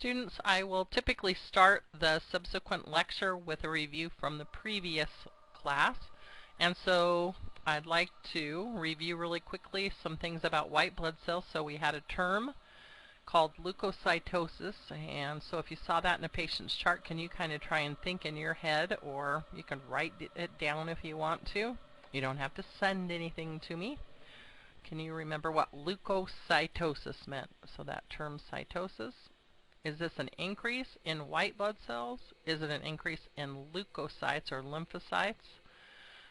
students, I will typically start the subsequent lecture with a review from the previous class. And so I'd like to review really quickly some things about white blood cells. So we had a term called leukocytosis, and so if you saw that in a patient's chart, can you kind of try and think in your head, or you can write it down if you want to. You don't have to send anything to me. Can you remember what leukocytosis meant? So that term cytosis. Is this an increase in white blood cells? Is it an increase in leukocytes or lymphocytes?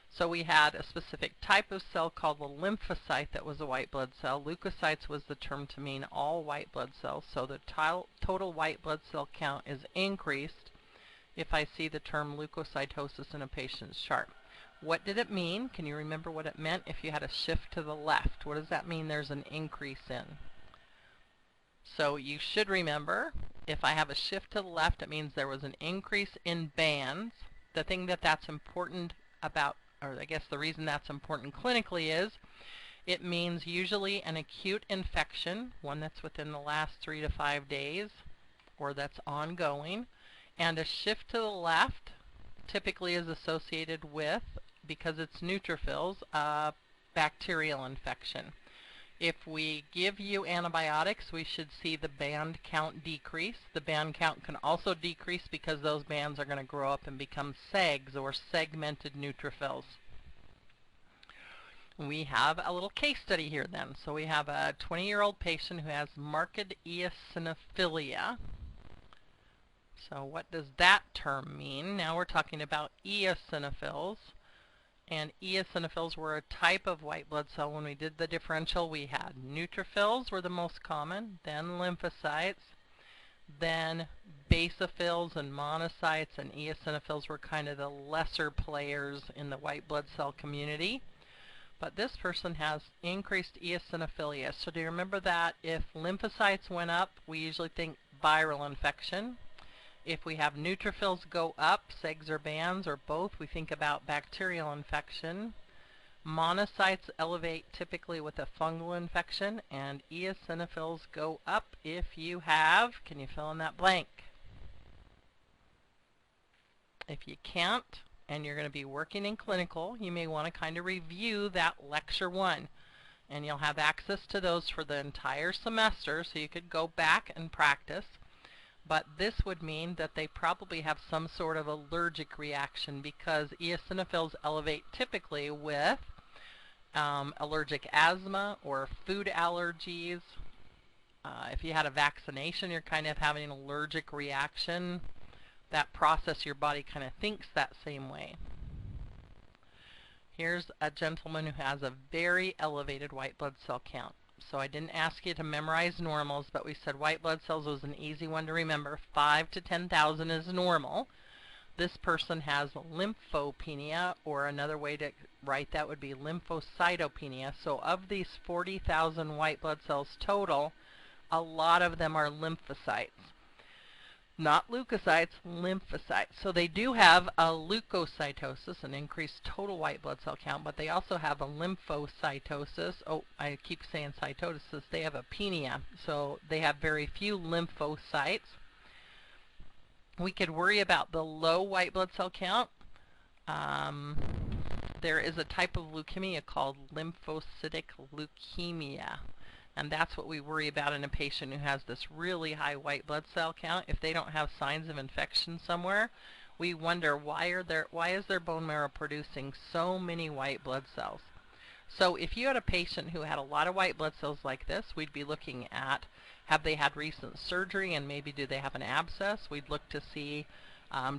So we had a specific type of cell called a lymphocyte that was a white blood cell. Leukocytes was the term to mean all white blood cells. So the total white blood cell count is increased if I see the term leukocytosis in a patient's chart. What did it mean? Can you remember what it meant if you had a shift to the left? What does that mean there's an increase in? So you should remember, if I have a shift to the left, it means there was an increase in bands. The thing that's important about, or I guess the reason that's important clinically, is it means usually an acute infection, one that's within the last 3 to 5 days, or that's ongoing. And a shift to the left typically is associated with, because it's neutrophils, a bacterial infection. If we give you antibiotics, we should see the band count decrease. The band count can also decrease because those bands are going to grow up and become segs, or segmented neutrophils. We have a little case study here then. So we have a 20-year-old patient who has marked eosinophilia. So what does that term mean? Now we're talking about eosinophils. And eosinophils were a type of white blood cell. When we did the differential, we had neutrophils were the most common, then lymphocytes, then basophils and monocytes, and eosinophils were kind of the lesser players in the white blood cell community. But this person has increased eosinophilia. So do you remember that if lymphocytes went up, we usually think viral infection. If we have neutrophils go up, segs or bands, or both, we think about bacterial infection. Monocytes elevate typically with a fungal infection, and eosinophils go up if you have, can you fill in that blank? If you can't, and you're going to be working in clinical, you may want to kind of review that lecture 1. And you'll have access to those for the entire semester, so you could go back and practice. But this would mean that they probably have some sort of allergic reaction, because eosinophils elevate typically with allergic asthma or food allergies. If you had a vaccination, you're kind of having an allergic reaction. That process, your body kind of thinks that same way. Here's a gentleman who has a very elevated white blood cell count. So I didn't ask you to memorize normals, but we said white blood cells was an easy one to remember. 5 to 10,000 is normal. This person has lymphopenia, or another way to write that would be lymphocytopenia. So of these 40,000 white blood cells total, a lot of them are lymphocytes. Not leukocytes, lymphocytes. So they do have a leukocytosis, an increased total white blood cell count, but they also have a lymphocytosis. Oh, I keep saying cytosis. They have apenia, so they have very few lymphocytes. We could worry about the low white blood cell count. There is a type of leukemia called lymphocytic leukemia. And that's what we worry about in a patient who has this really high white blood cell count. If they don't have signs of infection somewhere, we wonder why is their bone marrow producing so many white blood cells. So if you had a patient who had a lot of white blood cells like this, we'd be looking at, have they had recent surgery, and maybe do they have an abscess? We'd look to see,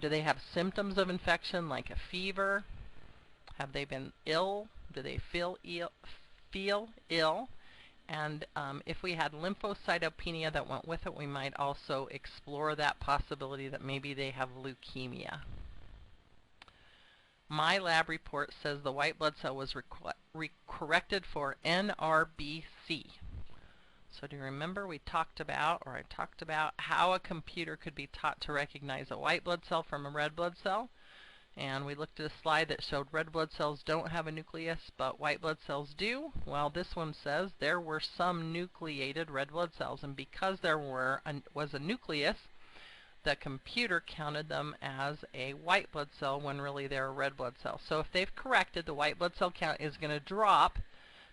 do they have symptoms of infection like a fever? Have they been ill? Do they feel ill? And if we had lymphocytopenia that went with it, we might also explore that possibility that maybe they have leukemia. My lab report says the white blood cell was corrected for NRBC. So do you remember I talked about how a computer could be taught to recognize a white blood cell from a red blood cell? And we looked at a slide that showed red blood cells don't have a nucleus, but white blood cells do. Well, this one says there were some nucleated red blood cells, and because there was a nucleus, the computer counted them as a white blood cell when really they're a red blood cell. So if they've corrected, the white blood cell count is going to drop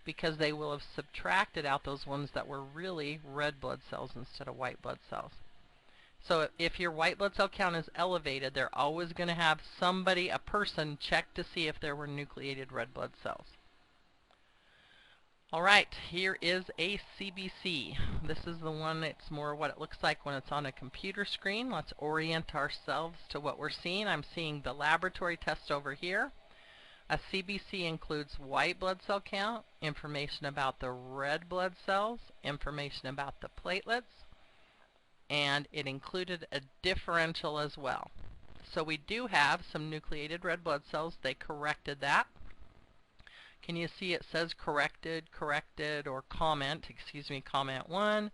because they will have subtracted out those ones that were really red blood cells instead of white blood cells. So if your white blood cell count is elevated, they're always going to have somebody, a person, check to see if there were nucleated red blood cells. All right, here is a CBC. This is the one that's more what it looks like when it's on a computer screen. Let's orient ourselves to what we're seeing. I'm seeing the laboratory test over here. A CBC includes white blood cell count, information about the red blood cells, information about the platelets, and it included a differential as well. So we do have some nucleated red blood cells. They corrected that. Can you see it says corrected, or comment, comment 1,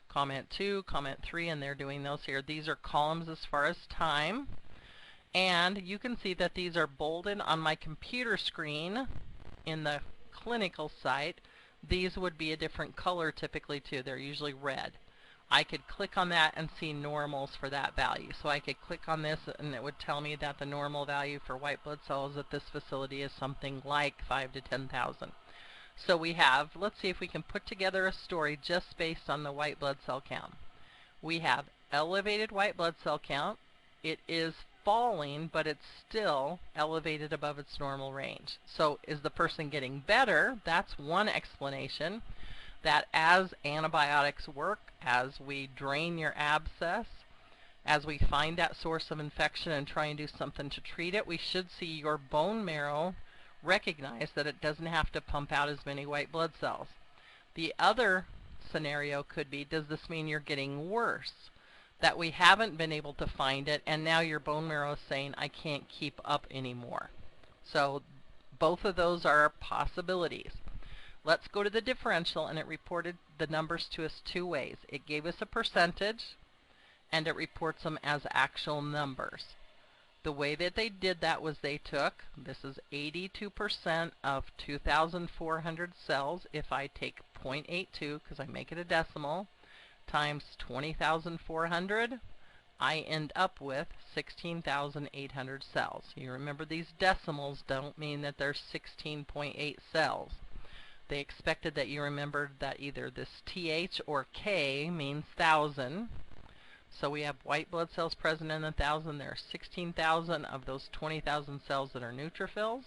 comment 2, comment 3, and they're doing those here. These are columns as far as time. And you can see that these are bolded on my computer screen in the clinical site. These would be a different color typically too. They're usually red. I could click on that and see normals for that value. So I could click on this and it would tell me that the normal value for white blood cells at this facility is something like 5 to 10,000. So we have, let's see if we can put together a story just based on the white blood cell count. We have elevated white blood cell count. It is falling, but it's still elevated above its normal range. So is the person getting better? That's one explanation. That as antibiotics work, as we drain your abscess, as we find that source of infection and try and do something to treat it, we should see your bone marrow recognize that it doesn't have to pump out as many white blood cells. The other scenario could be, does this mean you're getting worse? That we haven't been able to find it, and now your bone marrow is saying, I can't keep up anymore. So both of those are possibilities. Let's go to the differential, and it reported the numbers to us two ways. It gave us a percentage, and it reports them as actual numbers. The way that they did that was they took, this is 82% of 2,400 cells, if I take 0.82, because I make it a decimal, times 20,400, I end up with 16,800 cells. You remember these decimals don't mean that there's 16.8 cells. They expected that you remembered that either this TH or K means 1,000. So we have white blood cells present in 1,000. There are 16,000 of those 20,000 cells that are neutrophils.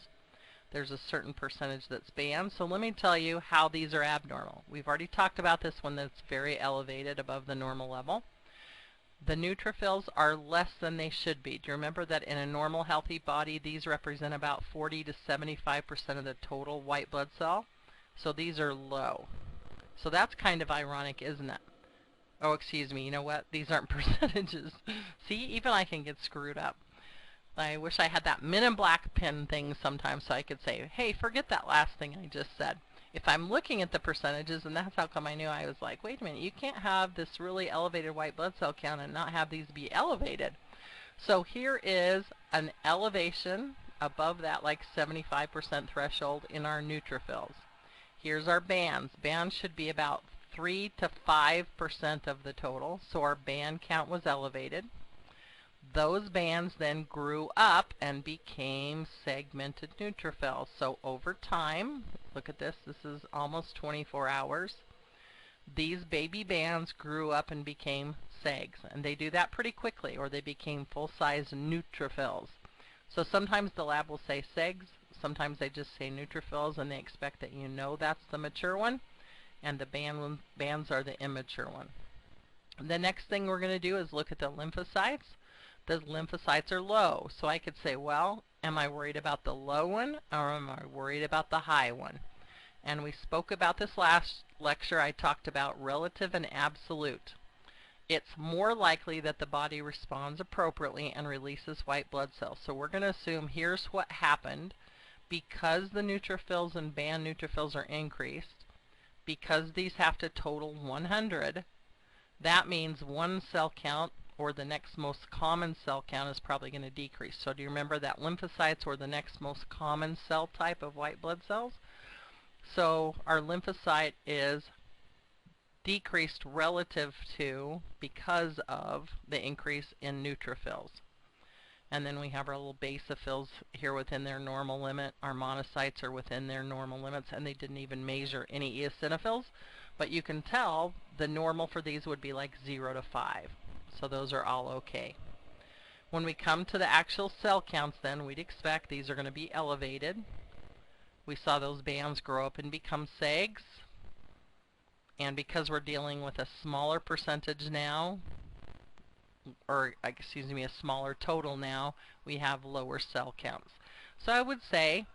There's a certain percentage that's banned. So let me tell you how these are abnormal. We've already talked about this one that's very elevated above the normal level. The neutrophils are less than they should be. Do you remember that in a normal healthy body, these represent about 40 to 75% of the total white blood cell? So these are low. So that's kind of ironic, isn't it? Oh, excuse me, you know what? These aren't percentages. See, even I can get screwed up. I wish I had that Men in Black pen thing sometimes so I could say, hey, forget that last thing I just said. If I'm looking at the percentages, and that's how come I knew, I was like, wait a minute, you can't have this really elevated white blood cell count and not have these be elevated. So here is an elevation above that like 75% threshold in our neutrophils. Here's our bands. Bands should be about 3 to 5% of the total, so our band count was elevated. Those bands then grew up and became segmented neutrophils. So over time, look at this, this is almost 24 hours. These baby bands grew up and became segs, and they do that pretty quickly, or they became full-size neutrophils. So sometimes the lab will say segs, sometimes they just say neutrophils, and they expect that you know that's the mature one, and the bands are the immature one. The next thing we're going to do is look at the lymphocytes. The lymphocytes are low, so I could say, well, am I worried about the low one, or am I worried about the high one? And we spoke about this last lecture. I talked about relative and absolute. It's more likely that the body responds appropriately and releases white blood cells. So we're going to assume here's what happened. Because the neutrophils and band neutrophils are increased, because these have to total 100, that means one cell count or the next most common cell count is probably going to decrease. So do you remember that lymphocytes were the next most common cell type of white blood cells? So our lymphocyte is decreased relative to because of the increase in neutrophils. And then we have our little basophils here within their normal limit. Our monocytes are within their normal limits, and they didn't even measure any eosinophils. But you can tell the normal for these would be like 0 to 5. So those are all okay. When we come to the actual cell counts then, we'd expect these are going to be elevated. We saw those bands grow up and become segs. And because we're dealing with a smaller percentage now, or excuse me, a smaller total now, we have lower cell counts. So I would say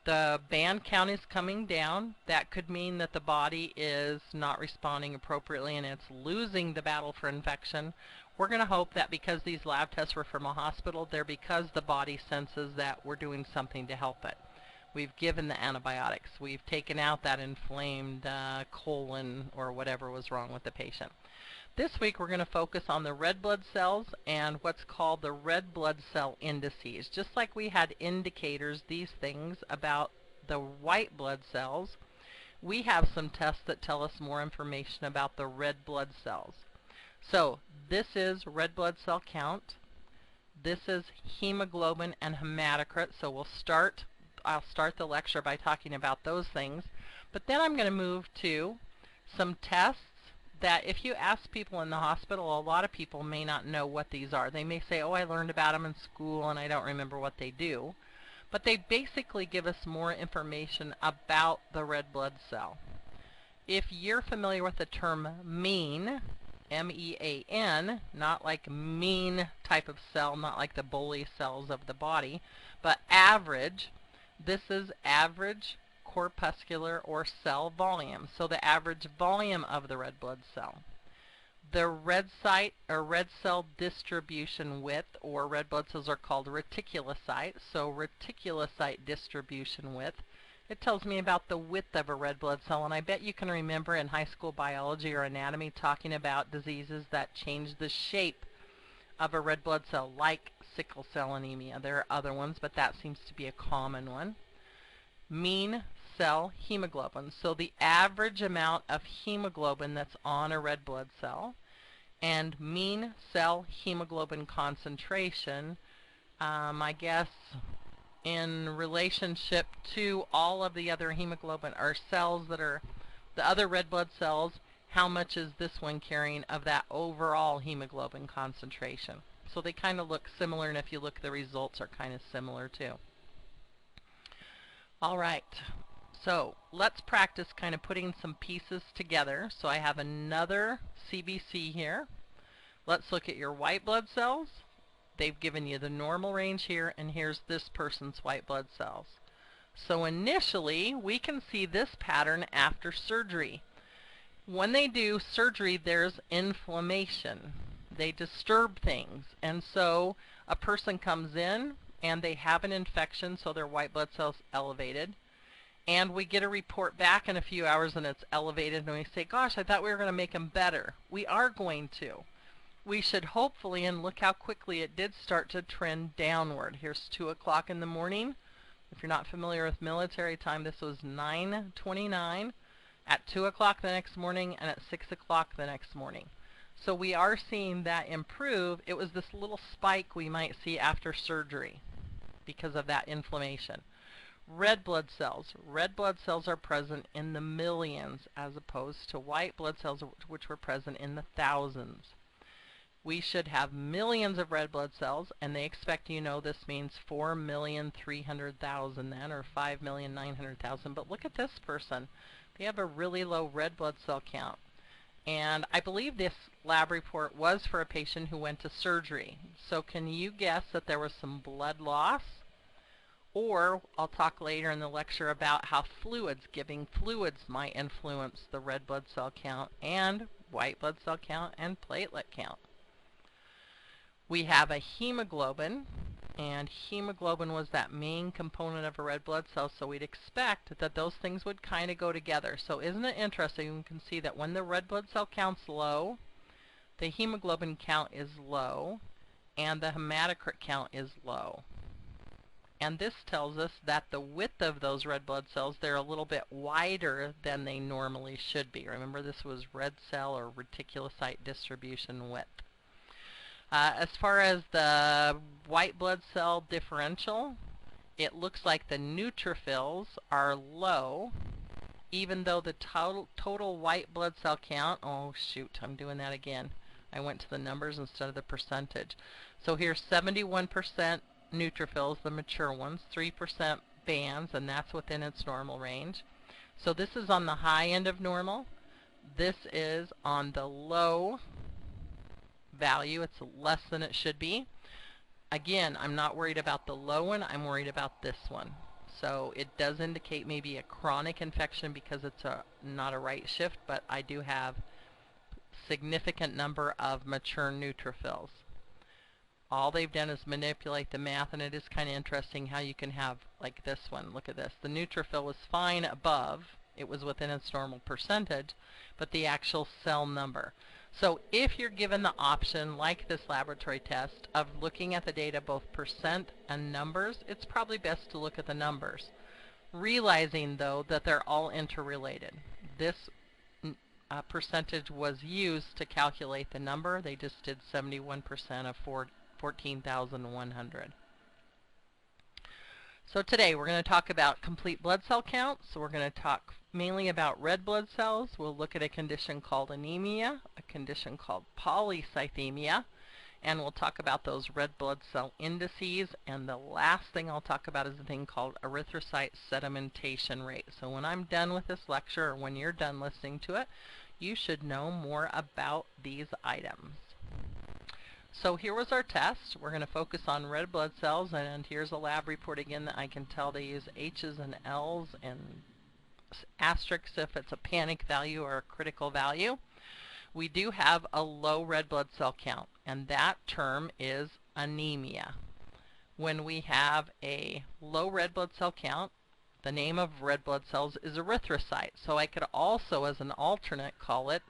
the band count is coming down. That could mean that the body is not responding appropriately and it's losing the battle for infection. We're going to hope that because these lab tests were from a hospital, they're because the body senses that we're doing something to help it. We've given the antibiotics. We've taken out that inflamed colon or whatever was wrong with the patient. This week we're going to focus on the red blood cells and what's called the red blood cell indices. Just like we had indicators, these things about the white blood cells, we have some tests that tell us more information about the red blood cells. So this is red blood cell count. This is hemoglobin and hematocrit. So I'll start the lecture by talking about those things. But then I'm going to move to some tests that if you ask people in the hospital, a lot of people may not know what these are. They may say, oh, I learned about them in school and I don't remember what they do. But they basically give us more information about the red blood cell. If you're familiar with the term mean, M-E-A-N, not like mean type of cell, not like the bully cells of the body, but average, this is average corpuscular or cell volume, so the average volume of the red blood cell. The red cell distribution width, or red blood cells are called reticulocyte, so reticulocyte distribution width, it tells me about the width of a red blood cell, and I bet you can remember in high school biology or anatomy talking about diseases that change the shape of a red blood cell, like sickle cell anemia. There are other ones, but that seems to be a common one. Mean cell hemoglobin, so the average amount of hemoglobin that's on a red blood cell, and mean cell hemoglobin concentration, I guess in relationship to all of the other hemoglobin or cells that are the other red blood cells, how much is this one carrying of that overall hemoglobin concentration. So they kind of look similar, and if you look, the results are kind of similar too. All right, so let's practice kind of putting some pieces together. So I have another CBC here. Let's look at your white blood cells. They've given you the normal range here, and here's this person's white blood cells. So initially, we can see this pattern after surgery. When they do surgery, there's inflammation. They disturb things, and so a person comes in and they have an infection, so their white blood cells elevated, and we get a report back in a few hours and it's elevated, and we say, gosh, I thought we were going to make them better. We are going to. We should hopefully, and look how quickly it did start to trend downward. Here's 2 o'clock in the morning. If you're not familiar with military time, this was 9:29 at 2 o'clock the next morning and at 6 o'clock the next morning. So we are seeing that improve. It was this little spike we might see after surgery because of that inflammation. Red blood cells. Red blood cells are present in the millions as opposed to white blood cells, which were present in the thousands. We should have millions of red blood cells, and they expect, this means 4,300,000 then, or 5,900,000. But look at this person. They have a really low red blood cell count. And I believe this lab report was for a patient who went to surgery. So can you guess that there was some blood loss? Or I'll talk later in the lecture about how giving fluids might influence the red blood cell count and white blood cell count and platelet count. We have a hemoglobin, and hemoglobin was that main component of a red blood cell, so we'd expect that those things would kind of go together. So isn't it interesting? You can see that when the red blood cell count's low, the hemoglobin count is low, and the hematocrit count is low. And this tells us that the width of those red blood cells, they're a little bit wider than they normally should be. Remember, this was red cell or reticulocyte distribution width. As far as the white blood cell differential, it looks like the neutrophils are low, even though the total white blood cell count, oh shoot, I'm doing that again. I went to the numbers instead of the percentage. So here's 71% neutrophils, the mature ones, 3% bands, and that's within its normal range. So this is on the high end of normal. This is on the low value. It's less than it should be. Again, I'm not worried about the low one, I'm worried about this one. So it does indicate maybe a chronic infection because it's not a right shift, but I do have significant number of mature neutrophils. All they've done is manipulate the math, and it is kind of interesting how you can have, like this one, look at this. The neutrophil was fine above, it was within its normal percentage, but the actual cell number. So if you're given the option, like this laboratory test, of looking at the data both percent and numbers, it's probably best to look at the numbers, realizing though that they're all interrelated. This percentage was used to calculate the number. They just did 71% of 14,100. So today we're going to talk about complete blood cell counts. So we're going to talk mainly about red blood cells. We'll look at a condition called anemia, a condition called polycythemia, and we'll talk about those red blood cell indices. And the last thing I'll talk about is a thing called erythrocyte sedimentation rate. So when I'm done with this lecture, or when you're done listening to it, you should know more about these items. So here was our test. We're going to focus on red blood cells, and here's a lab report again that I can tell they use H's and L's and asterisks if it's a panic value or a critical value. We do have a low red blood cell count, and that term is anemia. When we have a low red blood cell count, the name of red blood cells is erythrocyte. So I could also, as an alternate, call it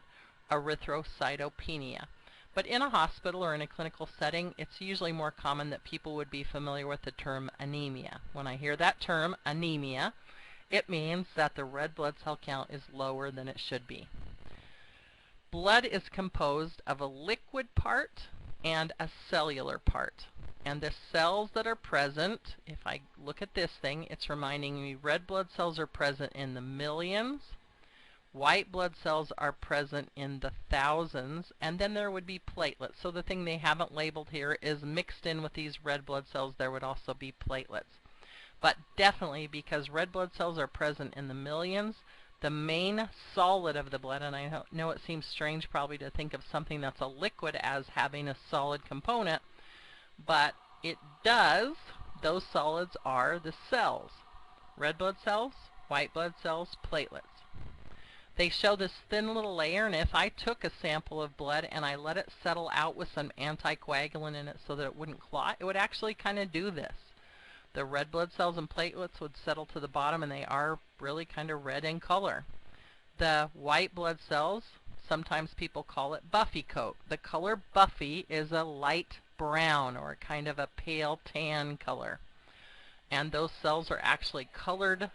erythrocytopenia. But in a hospital or in a clinical setting, it's usually more common that people would be familiar with the term anemia. When I hear that term, anemia, it means that the red blood cell count is lower than it should be. Blood is composed of a liquid part and a cellular part. And the cells that are present, if I look at this thing, it's reminding me red blood cells are present in the millions. White blood cells are present in the thousands, and then there would be platelets. So the thing they haven't labeled here is mixed in with these red blood cells, there would also be platelets. But definitely, because red blood cells are present in the millions, the main solid of the blood, and I know it seems strange probably to think of something that's a liquid as having a solid component, but it does. Those solids are the cells. Red blood cells, white blood cells, platelets. They show this thin little layer, and if I took a sample of blood and I let it settle out with some anticoagulant in it so that it wouldn't clot, it would actually kind of do this. The red blood cells and platelets would settle to the bottom, and they are really kind of red in color. The white blood cells, sometimes people call it buffy coat. The color buffy is a light brown or kind of a pale tan color. And those cells are actually colored.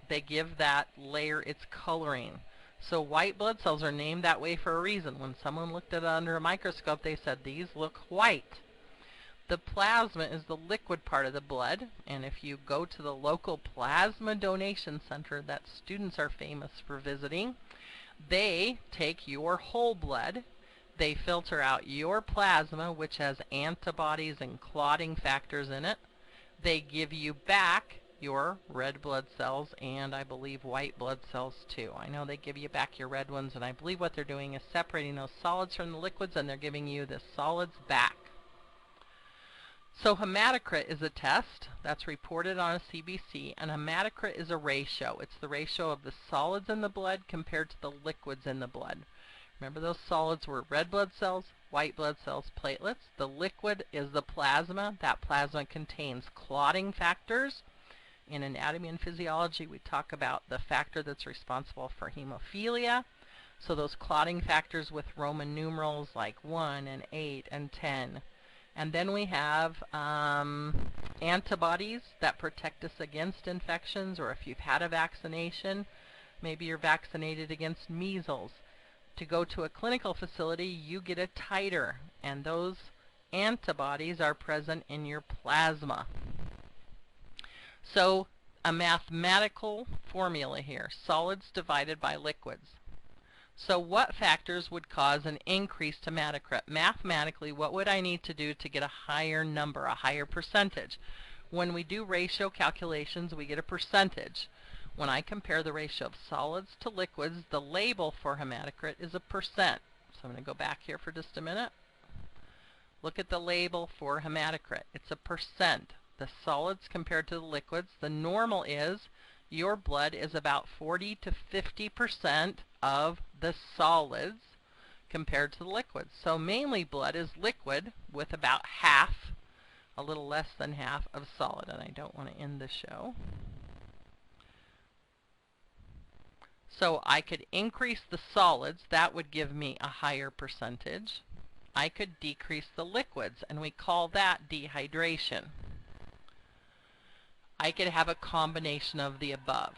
They give that layer its coloring. So white blood cells are named that way for a reason. When someone looked at it under a microscope, they said, these look white. The plasma is the liquid part of the blood, and if you go to the local plasma donation center that students are famous for visiting, they take your whole blood, they filter out your plasma, which has antibodies and clotting factors in it, they give you back your red blood cells, and I believe white blood cells too. I know they give you back your red ones, and I believe what they're doing is separating those solids from the liquids, and they're giving you the solids back. So hematocrit is a test that's reported on a CBC, and hematocrit is a ratio. It's the ratio of the solids in the blood compared to the liquids in the blood. Remember, those solids were red blood cells, white blood cells, platelets. The liquid is the plasma. That plasma contains clotting factors. In anatomy and physiology, we talk about the factor that's responsible for hemophilia. So those clotting factors with Roman numerals like 1 and 8 and 10. And then we have antibodies that protect us against infections, or if you've had a vaccination, maybe you're vaccinated against measles. To go to a clinical facility, you get a titer, and those antibodies are present in your plasma. So a mathematical formula here, solids divided by liquids. So what factors would cause an increased hematocrit? Mathematically, what would I need to do to get a higher number, a higher percentage? When we do ratio calculations, we get a percentage. When I compare the ratio of solids to liquids, the label for hematocrit is a percent. So I'm going to go back here for just a minute. Look at the label for hematocrit. It's a percent. The solids compared to the liquids, the normal is your blood is about 40 to 50% of the solids compared to the liquids. So mainly blood is liquid with about half, a little less than half, of solid. And I don't want to end the show. So I could increase the solids. That would give me a higher percentage. I could decrease the liquids, and we call that dehydration. I could have a combination of the above.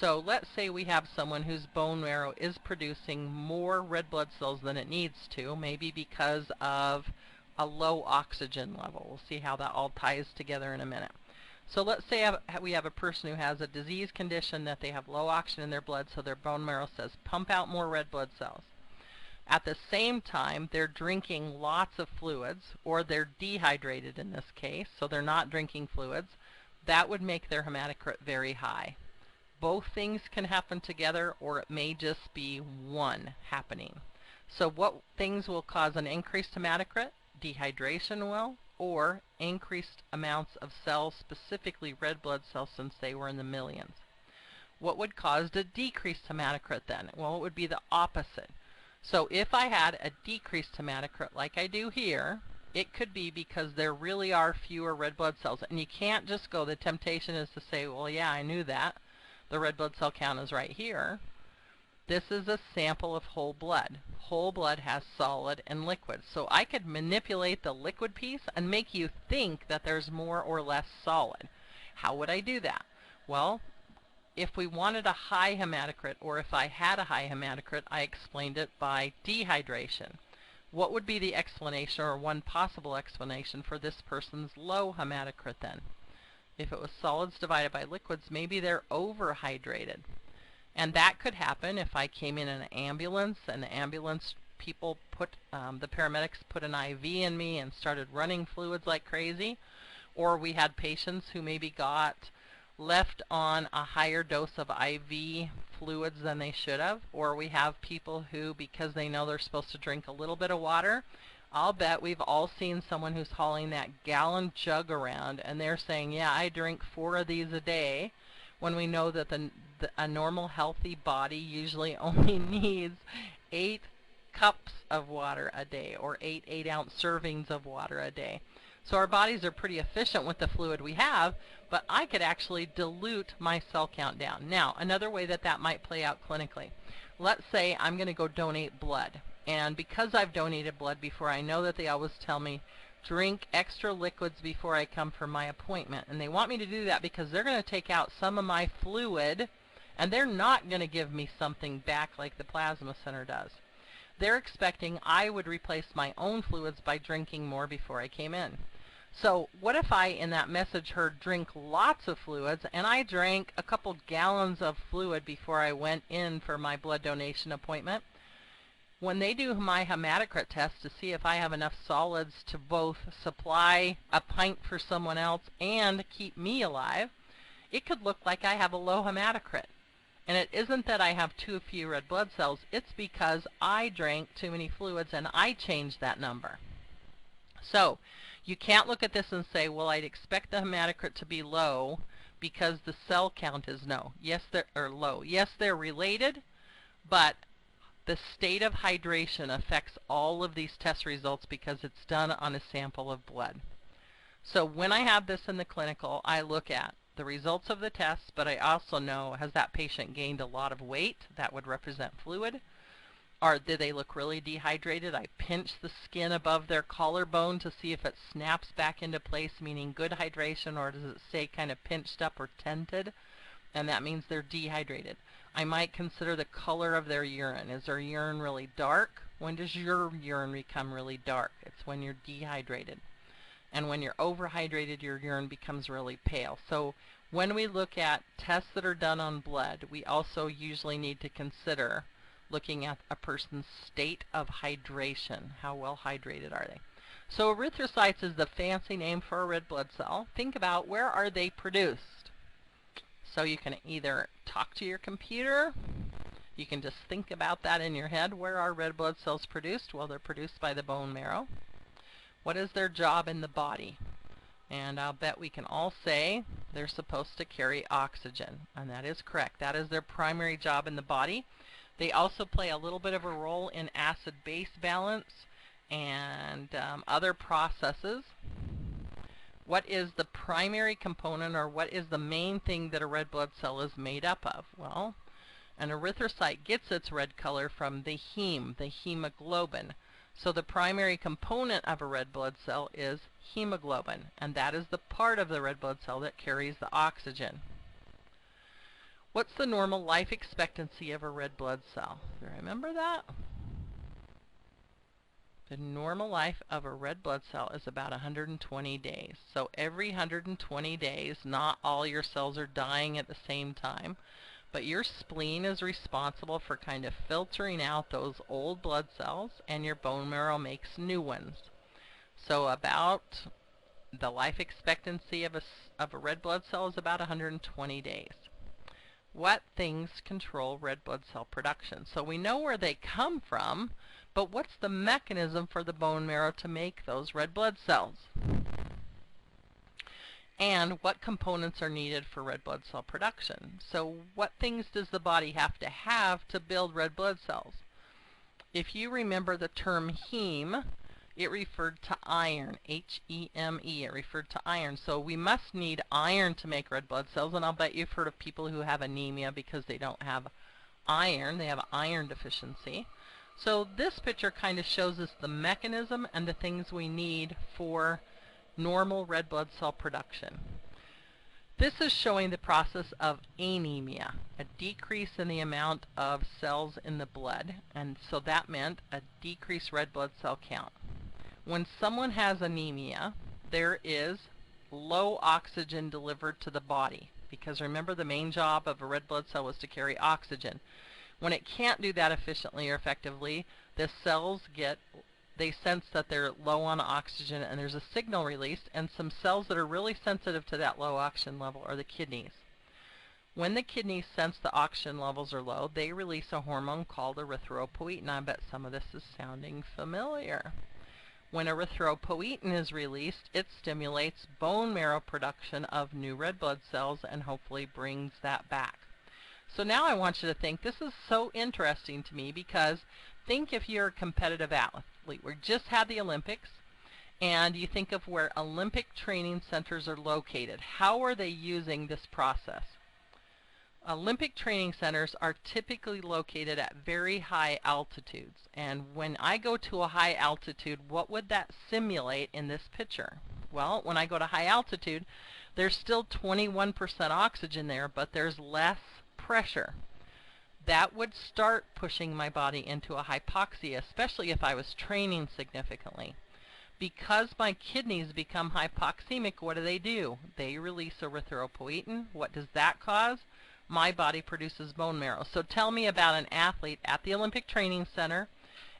So let's say we have someone whose bone marrow is producing more red blood cells than it needs to, maybe because of a low oxygen level. We'll see how that all ties together in a minute. So let's say we have a person who has a disease condition that they have low oxygen in their blood, so their bone marrow says, pump out more red blood cells. At the same time, they're drinking lots of fluids, or they're dehydrated in this case, so they're not drinking fluids. That would make their hematocrit very high. Both things can happen together, or it may just be one happening. So what things will cause an increased hematocrit? Dehydration will, or increased amounts of cells, specifically red blood cells, since they were in the millions. What would cause a decreased hematocrit then? Well, it would be the opposite. So if I had a decreased hematocrit like I do here, it could be because there really are fewer red blood cells. And you can't just go, the temptation is to say, well, yeah, I knew that. The red blood cell count is right here. This is a sample of whole blood. Whole blood has solid and liquid. So I could manipulate the liquid piece and make you think that there's more or less solid. How would I do that? Well, if we wanted a high hematocrit, or if I had a high hematocrit, I explained it by dehydration. What would be the explanation, or one possible explanation, for this person's low hematocrit then? If it was solids divided by liquids, maybe they're overhydrated. And that could happen if I came in an ambulance, and the ambulance people put, the paramedics put an IV in me and started running fluids like crazy. Or we had patients who maybe got left on a higher dose of IV fluids than they should have. Or we have people who, because they know they're supposed to drink a little bit of water, I'll bet we've all seen someone who's hauling that gallon jug around, and they're saying, yeah, I drink 4 of these a day, when we know that a normal healthy body usually only needs 8 cups of water a day, or 8 8-ounce servings of water a day. So our bodies are pretty efficient with the fluid we have, but I could actually dilute my cell count down. Now, another way that that might play out clinically. Let's say I'm going to go donate blood. And because I've donated blood before, I know that they always tell me, drink extra liquids before I come for my appointment. And they want me to do that because they're going to take out some of my fluid, and they're not going to give me something back like the plasma center does. They're expecting I would replace my own fluids by drinking more before I came in. So what if I, in that message, heard drink lots of fluids, and I drank a couple gallons of fluid before I went in for my blood donation appointment? When they do my hematocrit test to see if I have enough solids to both supply a pint for someone else and keep me alive, it could look like I have a low hematocrit. And it isn't that I have too few red blood cells, it's because I drank too many fluids and I changed that number. So you can't look at this and say, well, I'd expect the hematocrit to be low because the cell count is low. Yes, they're related, but the state of hydration affects all of these test results because it's done on a sample of blood. So when I have this in the clinical, I look at the results of the tests, but I also know, has that patient gained a lot of weight? That would represent fluid. Or do they look really dehydrated? I pinch the skin above their collarbone to see if it snaps back into place, meaning good hydration, or does it stay kind of pinched up or tented? And that means they're dehydrated. I might consider the color of their urine. Is their urine really dark? When does your urine become really dark? It's when you're dehydrated. And when you're overhydrated, your urine becomes really pale. So when we look at tests that are done on blood, we also usually need to consider looking at a person's state of hydration. How well hydrated are they? So erythrocytes is the fancy name for a red blood cell. Think about, where are they produced? So you can either talk to your computer, you can just think about that in your head. Where are red blood cells produced? Well, they're produced by the bone marrow. What is their job in the body? And I'll bet we can all say they're supposed to carry oxygen. And that is correct. That is their primary job in the body. They also play a little bit of a role in acid-base balance and other processes. What is the primary component, or what is the main thing that a red blood cell is made up of? Well, an erythrocyte gets its red color from the heme, the hemoglobin. So the primary component of a red blood cell is hemoglobin, and that is the part of the red blood cell that carries the oxygen. What's the normal life expectancy of a red blood cell? Do you remember that? The normal life of a red blood cell is about 120 days. So every 120 days, not all your cells are dying at the same time, but your spleen is responsible for kind of filtering out those old blood cells, and your bone marrow makes new ones. So about the life expectancy of a red blood cell is about 120 days. What things control red blood cell production? So we know where they come from, but what's the mechanism for the bone marrow to make those red blood cells? And what components are needed for red blood cell production? So what things does the body have to build red blood cells? If you remember the term heme, it referred to iron, H-E-M-E, it referred to iron. So we must need iron to make red blood cells, and I'll bet you've heard of people who have anemia because they don't have iron, they have iron deficiency. So this picture kind of shows us the mechanism and the things we need for normal red blood cell production. This is showing the process of anemia, a decrease in the amount of cells in the blood, and so that meant a decreased red blood cell count. When someone has anemia, there is low oxygen delivered to the body, because remember, the main job of a red blood cell was to carry oxygen. When it can't do that efficiently or effectively, the cells they sense that they're low on oxygen, and there's a signal released, and some cells that are really sensitive to that low oxygen level are the kidneys. When the kidneys sense the oxygen levels are low, they release a hormone called erythropoietin. I bet some of this is sounding familiar. When erythropoietin is released, it stimulates bone marrow production of new red blood cells and hopefully brings that back. So now I want you to think, this is so interesting to me, because think if you're a competitive athlete. We just had the Olympics, and you think of where Olympic training centers are located. How are they using this process? Olympic training centers are typically located at very high altitudes, and when I go to a high altitude, what would that simulate in this picture? Well, when I go to high altitude, there's still 21% oxygen there, but there's less pressure. That would start pushing my body into a hypoxia, especially if I was training significantly. Because my kidneys become hypoxemic, what do? They release erythropoietin. What does that cause? My body produces bone marrow. So tell me about an athlete at the Olympic Training Center,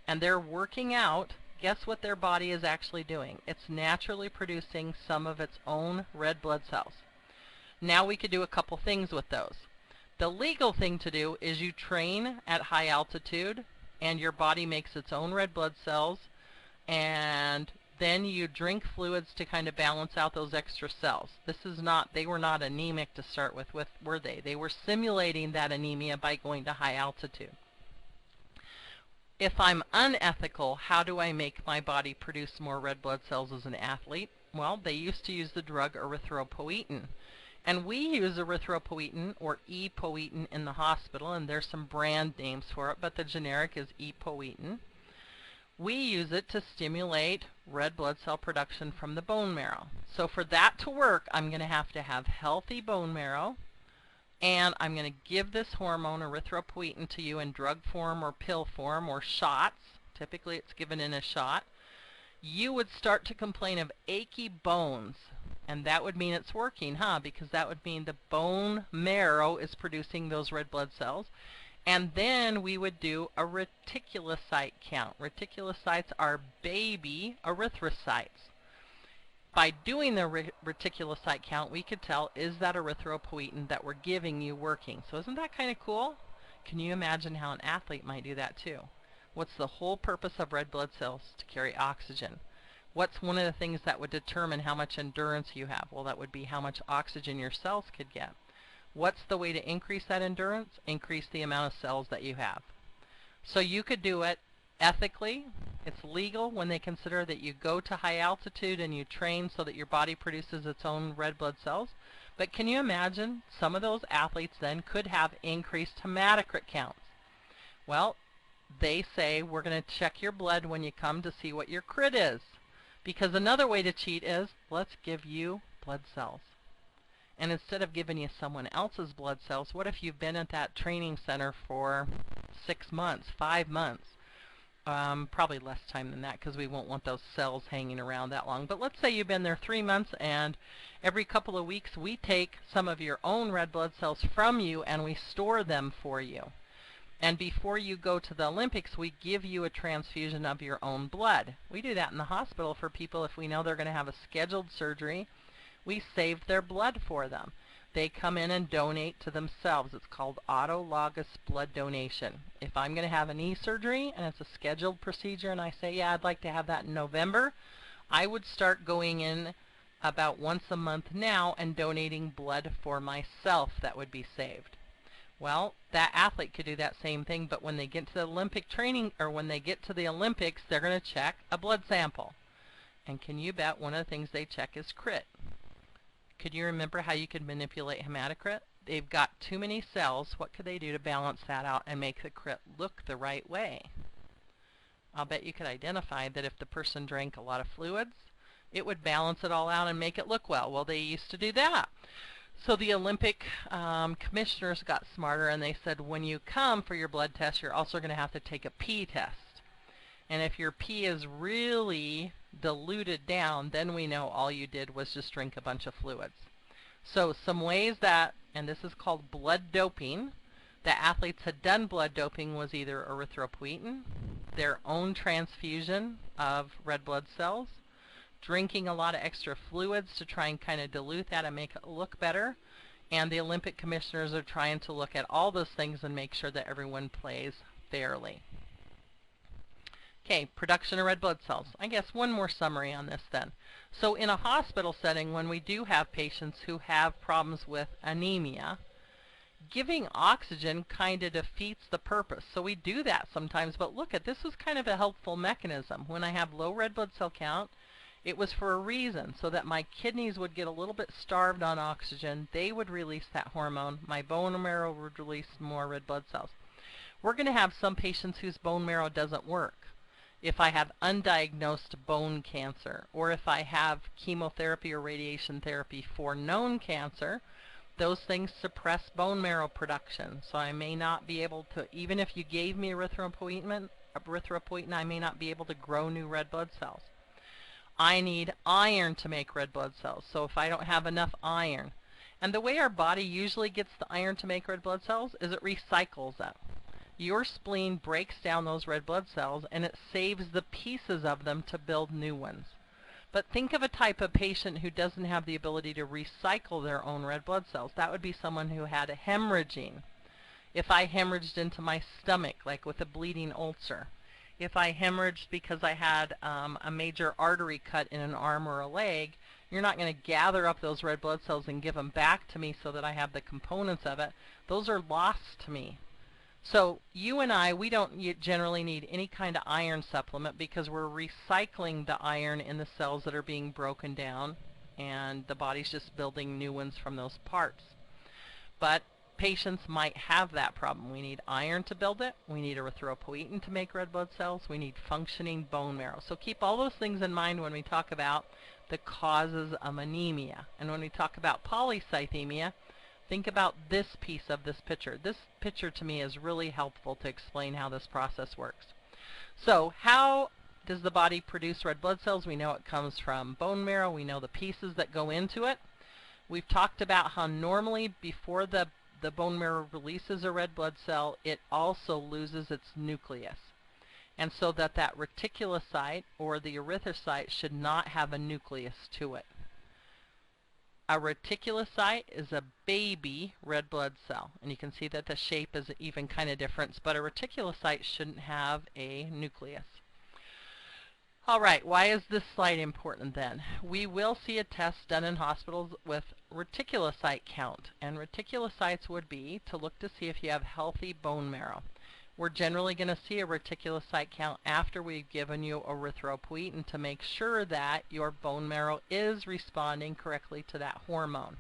and they're working out. Guess what their body is actually doing? It's naturally producing some of its own red blood cells. Now we could do a couple things with those. The legal thing to do is you train at high altitude, and your body makes its own red blood cells, and then you drink fluids to kind of balance out those extra cells. They were not anemic to start with, were they? They were simulating that anemia by going to high altitude. If I'm unethical, how do I make my body produce more red blood cells as an athlete? Well, they used to use the drug erythropoietin. And we use erythropoietin or epoietin in the hospital, and there's some brand names for it, but the generic is epoietin. We use it to stimulate red blood cell production from the bone marrow. So for that to work, I'm going to have healthy bone marrow, and I'm going to give this hormone, erythropoietin, to you in drug form or pill form or shots. Typically it's given in a shot. You would start to complain of achy bones, and that would mean it's working, because that would mean the bone marrow is producing those red blood cells. And then we would do a reticulocyte count. Reticulocytes are baby erythrocytes. By doing the reticulocyte count, we could tell, is that erythropoietin that we're giving you working? So isn't that kind of cool? Can you imagine how an athlete might do that too? What's the whole purpose of red blood cells? To carry oxygen. What's one of the things that would determine how much endurance you have? Well, that would be how much oxygen your cells could get. What's the way to increase that endurance? Increase the amount of cells that you have. So you could do it ethically. It's legal when they consider that you go to high altitude and you train so that your body produces its own red blood cells. But can you imagine some of those athletes then could have increased hematocrit counts? Well, they say we're going to check your blood when you come to see what your crit is. Because another way to cheat is, let's give you blood cells. And instead of giving you someone else's blood cells, what if you've been at that training center for 6 months, 5 months? Probably less time than that, because we won't want those cells hanging around that long. But let's say you've been there 3 months, and every couple of weeks we take some of your own red blood cells from you and we store them for you. And before you go to the Olympics, we give you a transfusion of your own blood. We do that in the hospital for people if we know they're going to have a scheduled surgery. We save their blood for them. They come in and donate to themselves. It's called autologous blood donation. If I'm going to have a knee surgery and it's a scheduled procedure and I say, yeah, I'd like to have that in November, I would start going in about once a month now and donating blood for myself that would be saved. Well, that athlete could do that same thing, but when they get to the Olympic training, or when they get to the Olympics, they're going to check a blood sample. And can you bet one of the things they check is crit? Could you remember how you could manipulate hematocrit? They've got too many cells. What could they do to balance that out and make the crit look the right way? I'll bet you could identify that if the person drank a lot of fluids, it would balance it all out and make it look well. Well, they used to do that. So the Olympic commissioners got smarter, and they said, when you come for your blood test, you're also going to have to take a pee test. And if your pee is really diluted down, then we know all you did was just drink a bunch of fluids. So some ways that, and this is called blood doping, that athletes had done blood doping was either erythropoietin, their own transfusion of red blood cells, drinking a lot of extra fluids to try and kind of dilute that and make it look better. And the Olympic commissioners are trying to look at all those things and make sure that everyone plays fairly. Okay, production of red blood cells. I guess one more summary on this then. So in a hospital setting, when we do have patients who have problems with anemia, giving oxygen kind of defeats the purpose. So we do that sometimes, but look at this was kind of a helpful mechanism. When I have low red blood cell count, it was for a reason, so that my kidneys would get a little bit starved on oxygen. They would release that hormone. My bone marrow would release more red blood cells. We're going to have some patients whose bone marrow doesn't work. If I have undiagnosed bone cancer, or if I have chemotherapy or radiation therapy for known cancer, those things suppress bone marrow production. So I may not be able to, even if you gave me erythropoietin, I may not be able to grow new red blood cells. I need iron to make red blood cells. So if I don't have enough iron, and the way our body usually gets the iron to make red blood cells is it recycles them. Your spleen breaks down those red blood cells and it saves the pieces of them to build new ones. But think of a type of patient who doesn't have the ability to recycle their own red blood cells. That would be someone who had a hemorrhaging. If I hemorrhaged into my stomach, like with a bleeding ulcer. If I hemorrhaged because I had a major artery cut in an arm or a leg, you're not going to gather up those red blood cells and give them back to me so that I have the components of it. Those are lost to me. So you and I, we don't generally need any kind of iron supplement because we're recycling the iron in the cells that are being broken down. and the body's just building new ones from those parts. But patients might have that problem. We need iron to build it. We need erythropoietin to make red blood cells. We need functioning bone marrow. So keep all those things in mind when we talk about the causes of anemia. And when we talk about polycythemia, think about this piece of this picture. This picture to me is really helpful to explain how this process works. So how does the body produce red blood cells? We know it comes from bone marrow. We know the pieces that go into it. We've talked about how normally before the bone marrow releases a red blood cell, it also loses its nucleus. And so that reticulocyte or the erythrocyte should not have a nucleus to it. A reticulocyte is a baby red blood cell, and you can see that the shape is even kind of different, but a reticulocyte shouldn't have a nucleus. All right, why is this slide important then? We will see a test done in hospitals with reticulocyte count, and reticulocytes would be to look to see if you have healthy bone marrow. We're generally going to see a reticulocyte count after we've given you erythropoietin to make sure that your bone marrow is responding correctly to that hormone.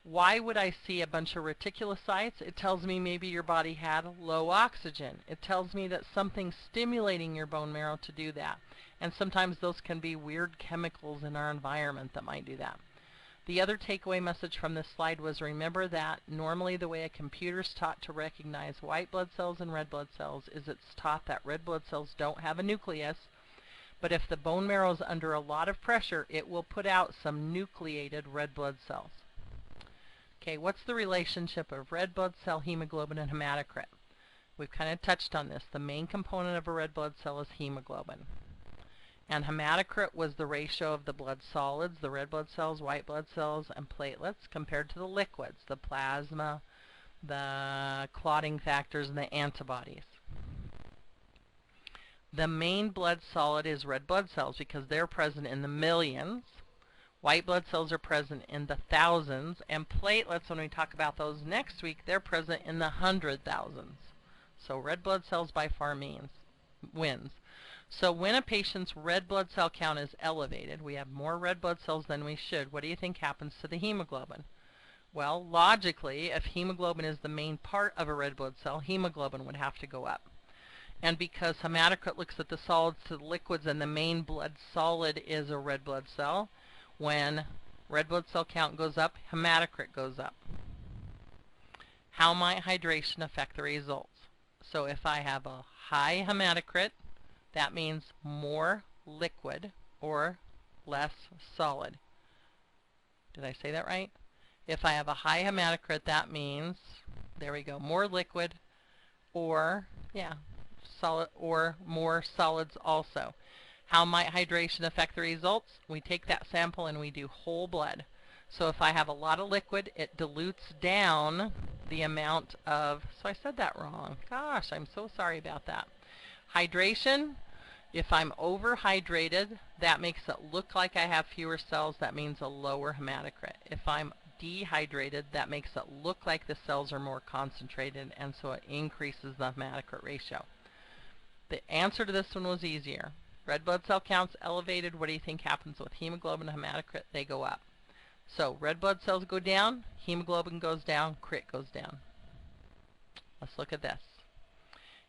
Why would I see a bunch of reticulocytes? It tells me maybe your body had low oxygen. It tells me that something's stimulating your bone marrow to do that. And sometimes those can be weird chemicals in our environment that might do that. The other takeaway message from this slide was, remember that normally the way a computer's taught to recognize white blood cells and red blood cells is it's taught that red blood cells don't have a nucleus, but if the bone marrow is under a lot of pressure, it will put out some nucleated red blood cells. Okay, what's the relationship of red blood cell, hemoglobin, and hematocrit? We've kind of touched on this. The main component of a red blood cell is hemoglobin. And hematocrit was the ratio of the blood solids, the red blood cells, white blood cells, and platelets compared to the liquids, the plasma, the clotting factors, and the antibodies. The main blood solid is red blood cells because they're present in the millions. White blood cells are present in the thousands, and platelets, when we talk about those next week, they're present in the 100,000s. So red blood cells by far wins. So when a patient's red blood cell count is elevated, we have more red blood cells than we should, what do you think happens to the hemoglobin? Well, logically, if hemoglobin is the main part of a red blood cell, hemoglobin would have to go up. And because hematocrit looks at the solids to the liquids and the main blood solid is a red blood cell, when red blood cell count goes up, hematocrit goes up. How might hydration affect the results? So if I have a high hematocrit, that means more liquid or less solid. Did I say that right? If I have a high hematocrit, that means, there we go, more liquid or, solid or more solids also. How might hydration affect the results? We take that sample and we do whole blood. So if I have a lot of liquid, it dilutes down the amount of, so I said that wrong. Gosh, I'm so sorry about that. Hydration, if I'm overhydrated, that makes it look like I have fewer cells. That means a lower hematocrit. If I'm dehydrated, that makes it look like the cells are more concentrated, and so it increases the hematocrit ratio. The answer to this one was easier. Red blood cell counts elevated. What do you think happens with hemoglobin and hematocrit? They go up. So red blood cells go down, hemoglobin goes down, crit goes down. Let's look at this.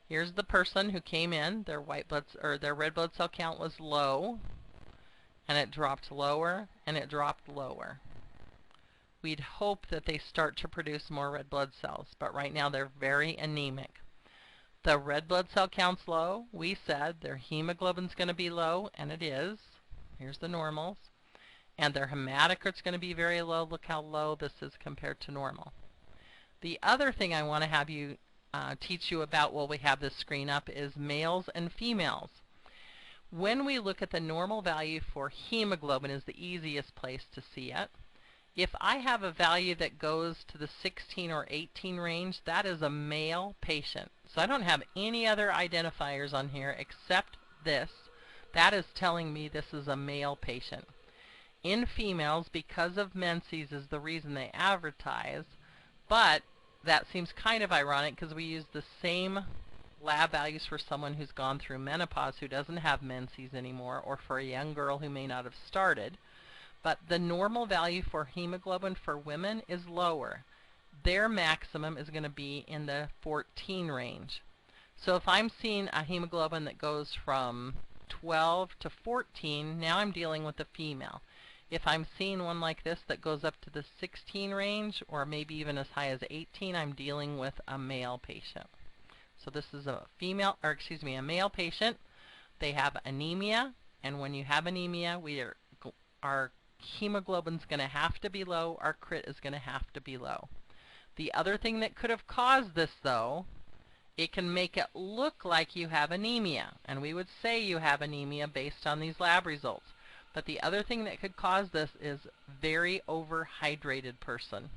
Here's the person who came in. Their their red blood cell count was low, and it dropped lower, and it dropped lower. We'd hope that they start to produce more red blood cells, but right now they're very anemic. The red blood cell count's low. We said their hemoglobin's going to be low, and it is. Here's the normals. And their hematocrit's going to be very low. Look how low this is compared to normal. The other thing I want to have you teach you about while we have this screen up is males and females. When we look at the normal value for hemoglobin is the easiest place to see it. If I have a value that goes to the 16 or 18 range, that is a male patient. So I don't have any other identifiers on here except this. That is telling me this is a male patient. In females, because of menses is the reason they advertise, but that seems kind of ironic because we use the same lab values for someone who's gone through menopause who doesn't have menses anymore, or for a young girl who may not have started. But the normal value for hemoglobin for women is lower. Their maximum is going to be in the 14 range. So if I'm seeing a hemoglobin that goes from 12 to 14, now I'm dealing with a female. If I'm seeing one like this that goes up to the 16 range, or maybe even as high as 18, I'm dealing with a male patient. So this is a a male patient. They have anemia, and when you have anemia, our hemoglobin's going to have to be low, our crit is going to have to be low. The other thing that could have caused this, though, it can make it look like you have anemia, and we would say you have anemia based on these lab results. But the other thing that could cause this is very overhydrated person.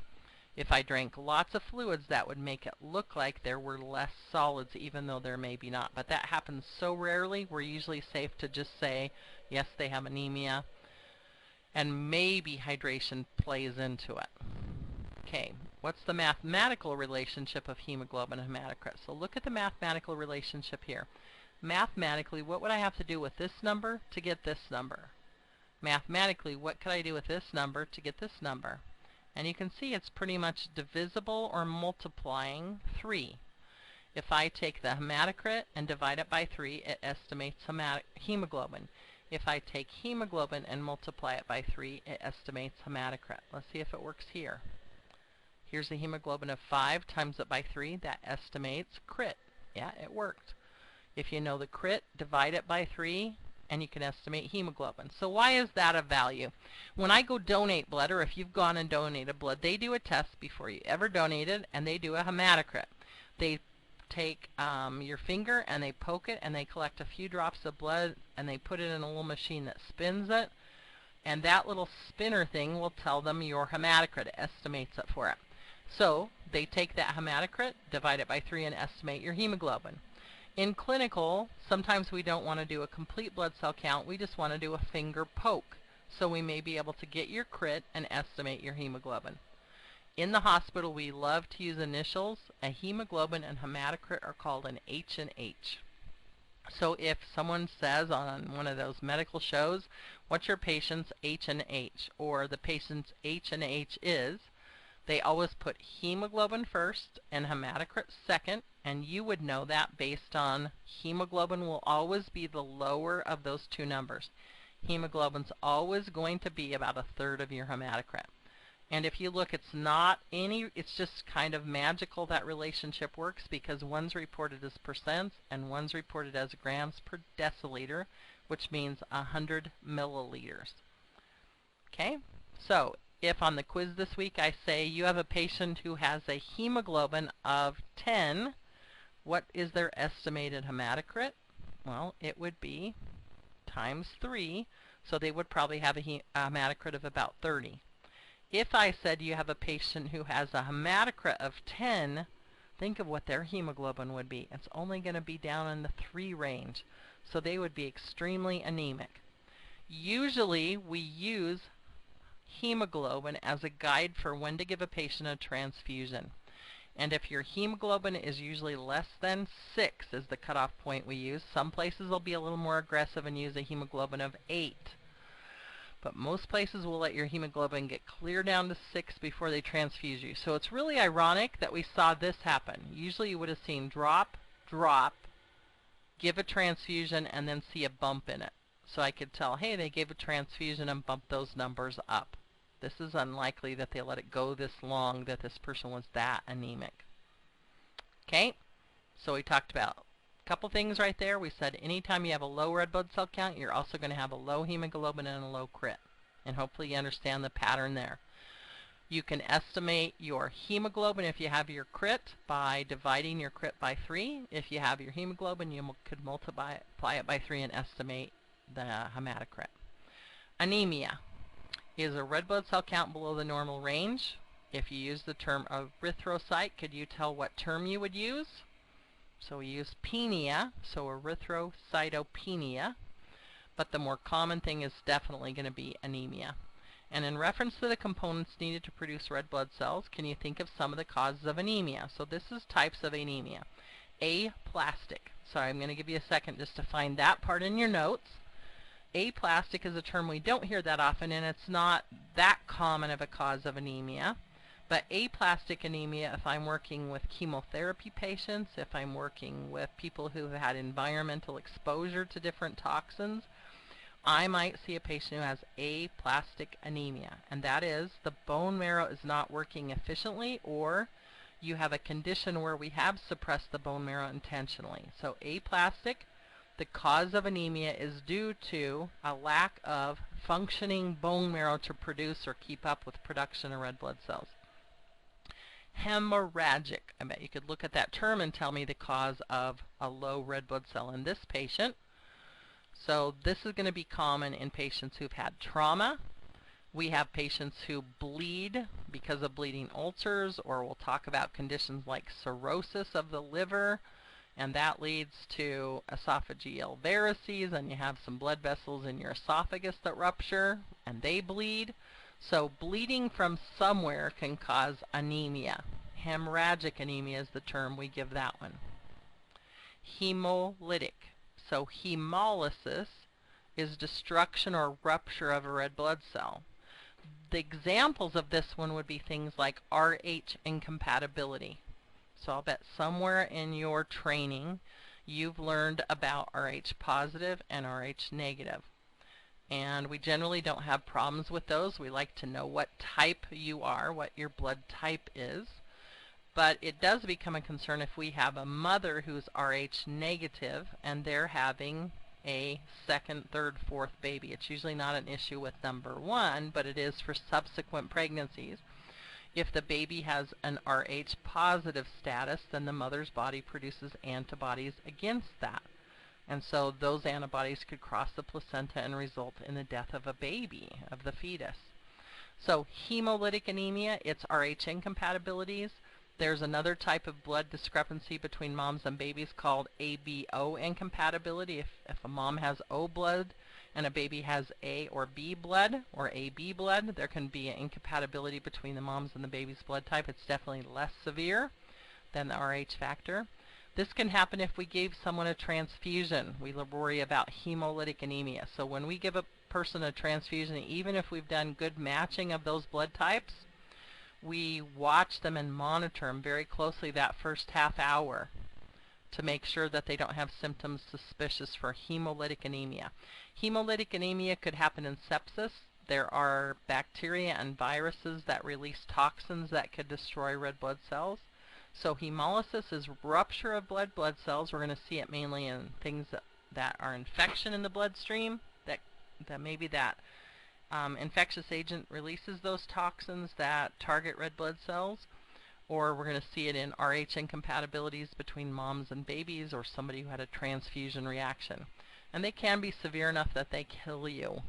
If I drank lots of fluids, that would make it look like there were less solids, even though there may be not. But that happens so rarely, we're usually safe to just say, yes, they have anemia, and maybe hydration plays into it. Okay, what's the mathematical relationship of hemoglobin and hematocrit? So look at the mathematical relationship here. Mathematically, what would I have to do with this number to get this number? Mathematically, what could I do with this number to get this number? And you can see it's pretty much divisible or multiplying 3. If I take the hematocrit and divide it by 3, it estimates hemoglobin. If I take hemoglobin and multiply it by 3, it estimates hematocrit. Let's see if it works here. Here's a hemoglobin of 5, times it by 3, that estimates crit. Yeah, it worked. If you know the crit, divide it by 3, and you can estimate hemoglobin. So why is that a value? When I go donate blood, or if you've gone and donated blood, they do a test before you ever donated, and they do a hematocrit. They take your finger and they poke it, and they collect a few drops of blood, and they put it in a little machine that spins it, and that little spinner thing will tell them your hematocrit. It estimates it for it. So they take that hematocrit, divide it by 3, and estimate your hemoglobin. In clinical, sometimes we don't want to do a complete blood cell count. We just want to do a finger poke. So we may be able to get your crit and estimate your hemoglobin. In the hospital, we love to use initials. A hemoglobin and hematocrit are called an H and H. So if someone says on one of those medical shows, what's your patient's H and H, or the patient's H and H is, they always put hemoglobin first and hematocrit second, and you would know that based on hemoglobin will always be the lower of those two numbers. Hemoglobin's always going to be about a third of your hematocrit. And if you look, it's just kind of magical that relationship works, because one's reported as percents and one's reported as grams per deciliter, which means 100 milliliters. Okay, so if on the quiz this week I say you have a patient who has a hemoglobin of 10, what is their estimated hematocrit? Well, it would be times 3, so they would probably have a hematocrit of about 30. If I said you have a patient who has a hematocrit of 10, think of what their hemoglobin would be. It's only going to be down in the 3 range, so they would be extremely anemic. Usually we use hemoglobin as a guide for when to give a patient a transfusion. And if your hemoglobin is usually less than 6 is the cutoff point we use. Some places will be a little more aggressive and use a hemoglobin of 8. But most places will let your hemoglobin get clear down to 6 before they transfuse you. So it's really ironic that we saw this happen. Usually you would have seen drop, drop, give a transfusion, and then see a bump in it. So I could tell, hey, they gave a transfusion and bumped those numbers up. This is unlikely that they let it go this long, that this person was that anemic. Okay, so we talked about a couple things right there. We said anytime you have a low red blood cell count, you're also going to have a low hemoglobin and a low crit. And hopefully you understand the pattern there. You can estimate your hemoglobin if you have your crit by dividing your crit by 3. If you have your hemoglobin, you could multiply it by 3 and estimate the hematocrit. Anemia is a red blood cell count below the normal range. If you use the term erythrocyte, could you tell what term you would use? So we use penia, so erythrocytopenia, but the more common thing is definitely going to be anemia. And in reference to the components needed to produce red blood cells, can you think of some of the causes of anemia? So this is types of anemia. Aplastic. Sorry, I'm going to give you a second just to find that part in your notes. Aplastic is a term we don't hear that often, and it's not that common of a cause of anemia. But aplastic anemia, if I'm working with chemotherapy patients, if I'm working with people who have had environmental exposure to different toxins, I might see a patient who has aplastic anemia, and that is the bone marrow is not working efficiently, or you have a condition where we have suppressed the bone marrow intentionally. So aplastic, the cause of anemia is due to a lack of functioning bone marrow to produce or keep up with production of red blood cells. Hemorrhagic, I bet you could look at that term and tell me the cause of a low red blood cell in this patient. So this is going to be common in patients who've had trauma. We have patients who bleed because of bleeding ulcers, or we'll talk about conditions like cirrhosis of the liver, and that leads to esophageal varices, and you have some blood vessels in your esophagus that rupture, and they bleed. So bleeding from somewhere can cause anemia. Hemorrhagic anemia is the term we give that one. Hemolytic. So hemolysis is destruction or rupture of a red blood cell. The examples of this one would be things like Rh incompatibility. So I'll bet somewhere in your training you've learned about Rh positive and Rh negative. And we generally don't have problems with those. We like to know what type you are, what your blood type is. But it does become a concern if we have a mother who's Rh negative and they're having a second, third, fourth baby. It's usually not an issue with number one, but it is for subsequent pregnancies. If the baby has an Rh positive status, then the mother's body produces antibodies against that. And so those antibodies could cross the placenta and result in the death of a baby, of the fetus. So hemolytic anemia, it's Rh incompatibilities. There's another type of blood discrepancy between moms and babies called ABO incompatibility. If a mom has O blood and a baby has A or B blood, or AB blood, there can be an incompatibility between the mom's and the baby's blood type. It's definitely less severe than the Rh factor. This can happen if we gave someone a transfusion. We worry about hemolytic anemia. So when we give a person a transfusion, even if we've done good matching of those blood types, we watch them and monitor them very closely that first half hour to make sure that they don't have symptoms suspicious for hemolytic anemia. Hemolytic anemia could happen in sepsis. There are bacteria and viruses that release toxins that could destroy red blood cells. So hemolysis is rupture of blood cells. We're going to see it mainly in things that are infection in the bloodstream, that maybe that infectious agent releases those toxins that target red blood cells, or we're going to see it in Rh incompatibilities between moms and babies, or somebody who had a transfusion reaction. And they can be severe enough that they kill you.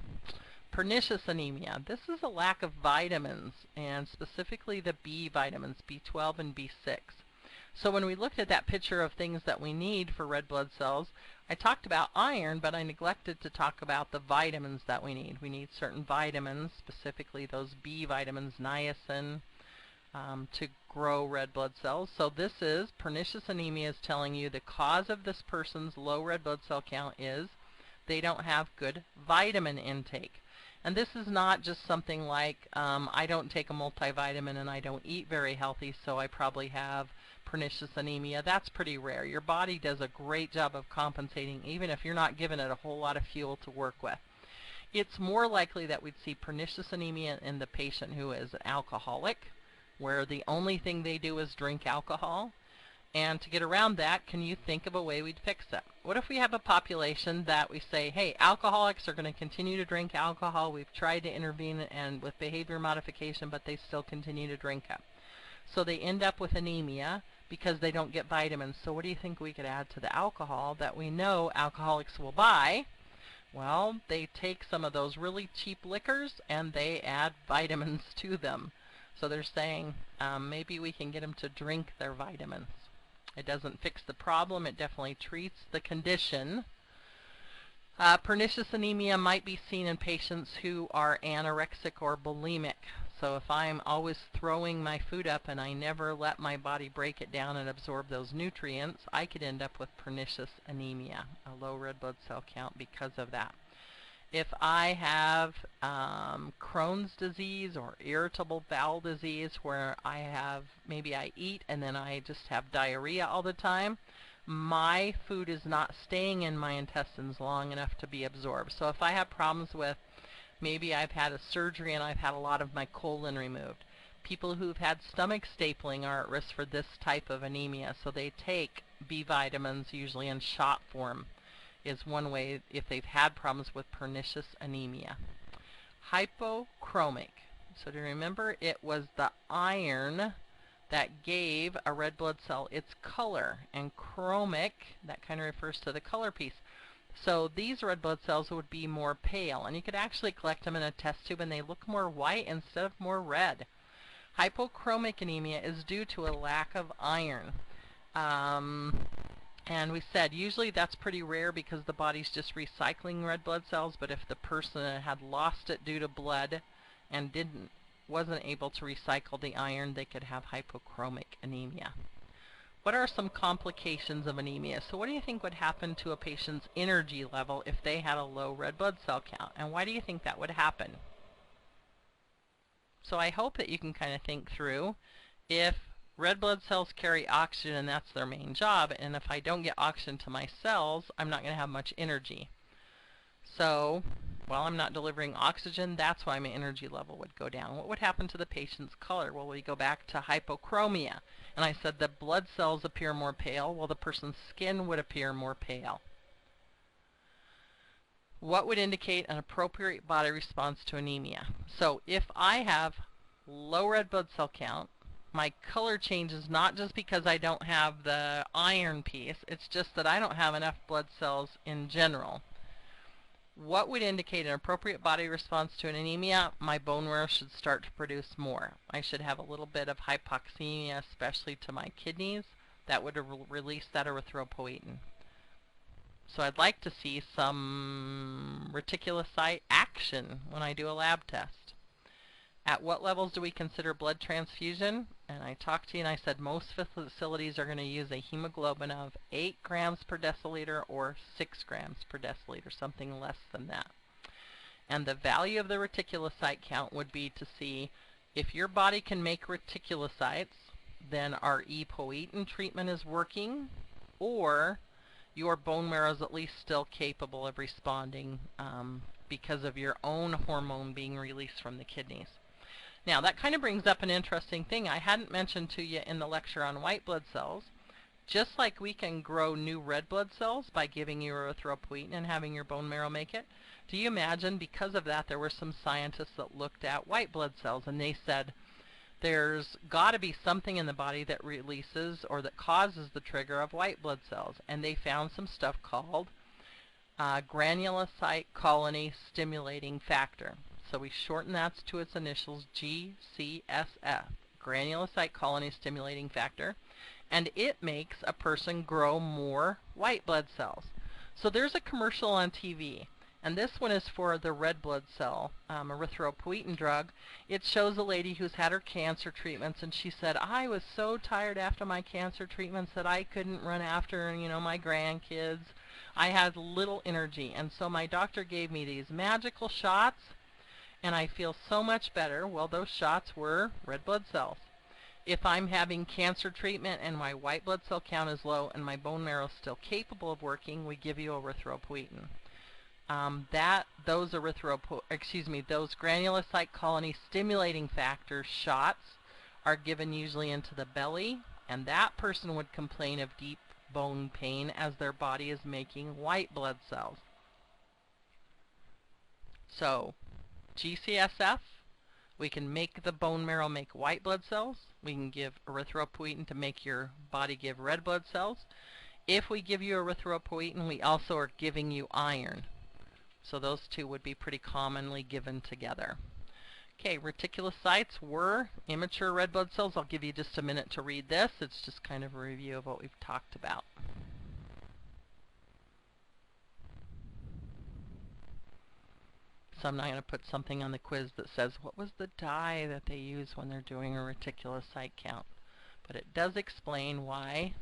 Pernicious anemia. This is a lack of vitamins, and specifically the B vitamins, B12 and B6. So when we looked at that picture of things that we need for red blood cells, I talked about iron, but I neglected to talk about the vitamins that we need. We need certain vitamins, specifically those B vitamins, niacin, to grow red blood cells. So this is, pernicious anemia is telling you the cause of this person's low red blood cell count is they don't have good vitamin intake. And this is not just something like, I don't take a multivitamin and I don't eat very healthy, so I probably have pernicious anemia. That's pretty rare. Your body does a great job of compensating, even if you're not giving it a whole lot of fuel to work with. It's more likely that we'd see pernicious anemia in the patient who is an alcoholic, where the only thing they do is drink alcohol. And to get around that, can you think of a way we'd fix that? What if we have a population that we say, hey, alcoholics are going to continue to drink alcohol. We've tried to intervene and with behavior modification, but they still continue to drink it. So they end up with anemia because they don't get vitamins. So what do you think we could add to the alcohol that we know alcoholics will buy? Well, they take some of those really cheap liquors and they add vitamins to them. So they're saying maybe we can get them to drink their vitamins. It doesn't fix the problem. It definitely treats the condition. Pernicious anemia might be seen in patients who are anorexic or bulimic. So if I'm always throwing my food up and I never let my body break it down and absorb those nutrients, I could end up with pernicious anemia, a low red blood cell count because of that. If I have Crohn's disease or irritable bowel disease where maybe I eat and then I just have diarrhea all the time, my food is not staying in my intestines long enough to be absorbed. So if I have problems with, maybe I've had a surgery and I've had a lot of my colon removed. People who've had stomach stapling are at risk for this type of anemia, so they take B vitamins, usually in shot form, is one way if they've had problems with pernicious anemia. Hypochromic. So to remember, it was the iron that gave a red blood cell its color, and chromic, that kind of refers to the color piece. So these red blood cells would be more pale, and you could actually collect them in a test tube and they look more white instead of more red. Hypochromic anemia is due to a lack of iron. And we said usually that's pretty rare because the body's just recycling red blood cells, but if the person had lost it due to blood and wasn't able to recycle the iron, they could have hypochromic anemia. What are some complications of anemia? So what do you think would happen to a patient's energy level if they had a low red blood cell count? And why do you think that would happen? So I hope that you can kind of think through, if red blood cells carry oxygen and that's their main job, and if I don't get oxygen to my cells, I'm not going to have much energy. So while I'm not delivering oxygen, that's why my energy level would go down. What would happen to the patient's color? Well, we go back to hypochromia. And I said that blood cells appear more pale, while the person's skin would appear more pale. What would indicate an appropriate body response to anemia? So if I have low red blood cell count, my color changes not just because I don't have the iron piece, it's just that I don't have enough blood cells in general. What would indicate an appropriate body response to an anemia? My bone marrow should start to produce more. I should have a little bit of hypoxemia, especially to my kidneys. That would release that erythropoietin. So I'd like to see some reticulocyte action when I do a lab test. At what levels do we consider blood transfusion? And I talked to you and I said most facilities are going to use a hemoglobin of 8 grams per deciliter or 6 grams per deciliter, something less than that. And the value of the reticulocyte count would be to see if your body can make reticulocytes, then our epoietin treatment is working, or your bone marrow is at least still capable of responding because of your own hormone being released from the kidneys. Now, that kind of brings up an interesting thing I hadn't mentioned to you in the lecture on white blood cells. Just like we can grow new red blood cells by giving you erythropoietin and having your bone marrow make it, do you imagine because of that there were some scientists that looked at white blood cells and they said there's got to be something in the body that releases or that causes the trigger of white blood cells, and they found some stuff called granulocyte colony stimulating factor. So we shorten that to its initials, GCSF, granulocyte colony stimulating factor, and it makes a person grow more white blood cells. So there's a commercial on TV, and this one is for the red blood cell erythropoietin drug. It shows a lady who's had her cancer treatments, and she said, I was so tired after my cancer treatments that I couldn't run after, my grandkids. I had little energy, and so my doctor gave me these magical shots, and I feel so much better. Well, those shots were red blood cells. If I'm having cancer treatment and my white blood cell count is low and my bone marrow is still capable of working, we give you erythropoietin. Those granulocyte colony stimulating factor shots are given usually into the belly, and that person would complain of deep bone pain as their body is making white blood cells. So GCSF, we can make the bone marrow make white blood cells. We can give erythropoietin to make your body give red blood cells. If we give you erythropoietin, we also are giving you iron. So those two would be pretty commonly given together. Okay, reticulocytes were immature red blood cells. I'll give you just a minute to read this. It's just kind of a review of what we've talked about. So I'm not going to put something on the quiz that says, what was the dye that they use when they're doing a reticulocyte count? But it does explain why,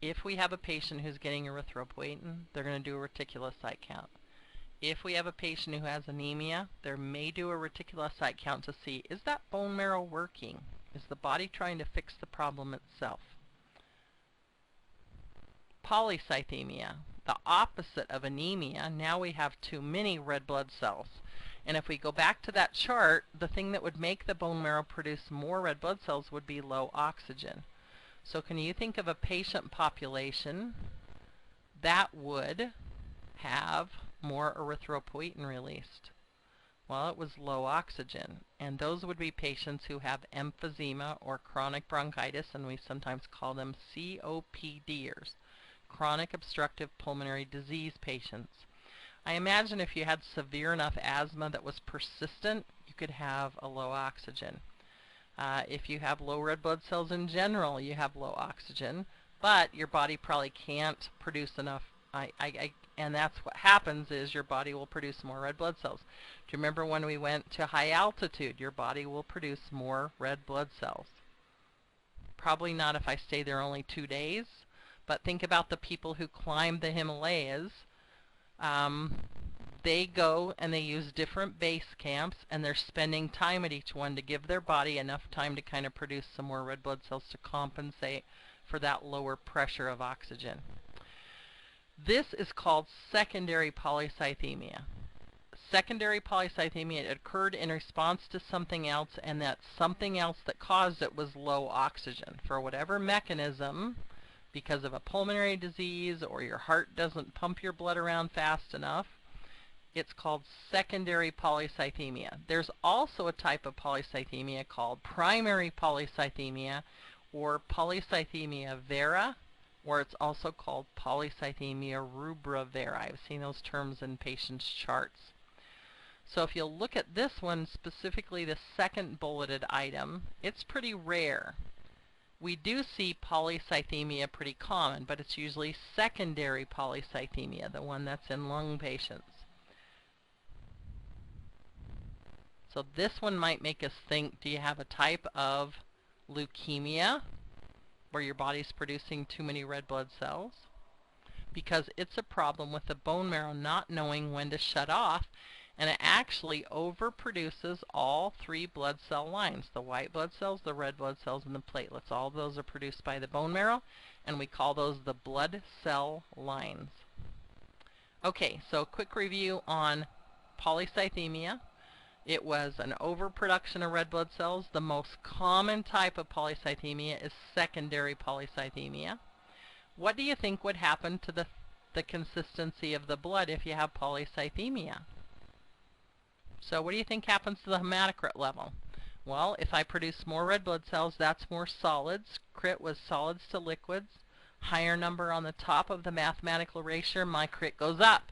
if we have a patient who's getting erythropoietin, they're going to do a reticulocyte count. if we have a patient who has anemia, they may do a reticulocyte count to see, is that bone marrow working? Is the body trying to fix the problem itself? Polycythemia, the opposite of anemia. Now we have too many red blood cells. And if we go back to that chart, the thing that would make the bone marrow produce more red blood cells would be low oxygen. So can you think of a patient population that would have more erythropoietin released? Well, it was low oxygen, and those would be patients who have emphysema or chronic bronchitis, and we sometimes call them COPDers, chronic obstructive pulmonary disease patients. I imagine if you had severe enough asthma that was persistent, you could have a low oxygen. If you have low red blood cells in general, you have low oxygen, but your body probably can't produce enough. And that's what happens, is your body will produce more red blood cells. Do you remember when we went to high altitude? Your body will produce more red blood cells. Probably not if I stay there only 2 days, but think about the people who climb the Himalayas. They go and they use different base camps, and they're spending time at each one to give their body enough time to kind of produce some more red blood cells to compensate for that lower pressure of oxygen. This is called secondary polycythemia. Secondary polycythemia occurred in response to something else, and that something else that caused it was low oxygen. For whatever mechanism, because of a pulmonary disease or your heart doesn't pump your blood around fast enough, it's called secondary polycythemia. There's also a type of polycythemia called primary polycythemia or polycythemia vera, or it's also called polycythemia rubra vera. I've seen those terms in patients' charts. So if you'll look at this one, specifically the second bulleted item, it's pretty rare. We do see polycythemia pretty common, but it's usually secondary polycythemia, the one that's in lung patients. So this one might make us think, do you have a type of leukemia where your body's producing too many red blood cells? Because it's a problem with the bone marrow not knowing when to shut off, and it actually overproduces all 3 blood cell lines, the white blood cells, the red blood cells, and the platelets. All of those are produced by the bone marrow, and we call those the blood cell lines. Okay, so quick review on polycythemia. It was an overproduction of red blood cells. The most common type of polycythemia is secondary polycythemia. What do you think would happen to the consistency of the blood if you have polycythemia? So what do you think happens to the hematocrit level? Well, if I produce more red blood cells, that's more solids. Crit was solids to liquids. Higher number on the top of the mathematical erasure, my crit goes up.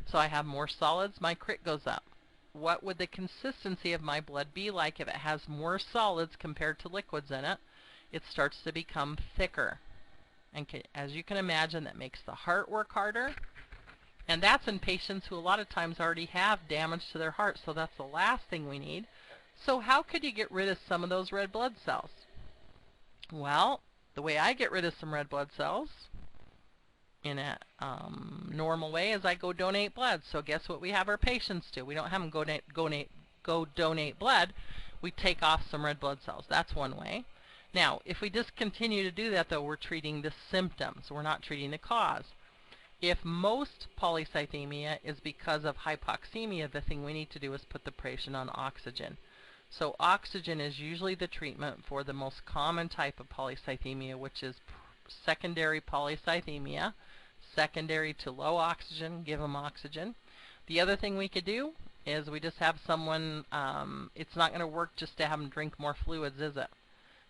So I have more solids, my crit goes up. What would the consistency of my blood be like if it has more solids compared to liquids in it? It starts to become thicker. And as you can imagine, that makes the heart work harder. And that's in patients who a lot of times already have damage to their heart, so that's the last thing we need. So how could you get rid of some of those red blood cells? Well, the way I get rid of some red blood cells in a normal way is I go donate blood. So guess what we have our patients do? We don't have them go donate blood. We take off some red blood cells. That's one way. Now, if we just continue to do that, though, we're treating the symptoms. We're not treating the cause. If most polycythemia is because of hypoxemia, the thing we need to do is put the patient on oxygen. So oxygen is usually the treatment for the most common type of polycythemia, which is secondary polycythemia. Secondary to low oxygen, give them oxygen. The other thing we could do is we just have someone, it's not going to work just to have them drink more fluids, is it?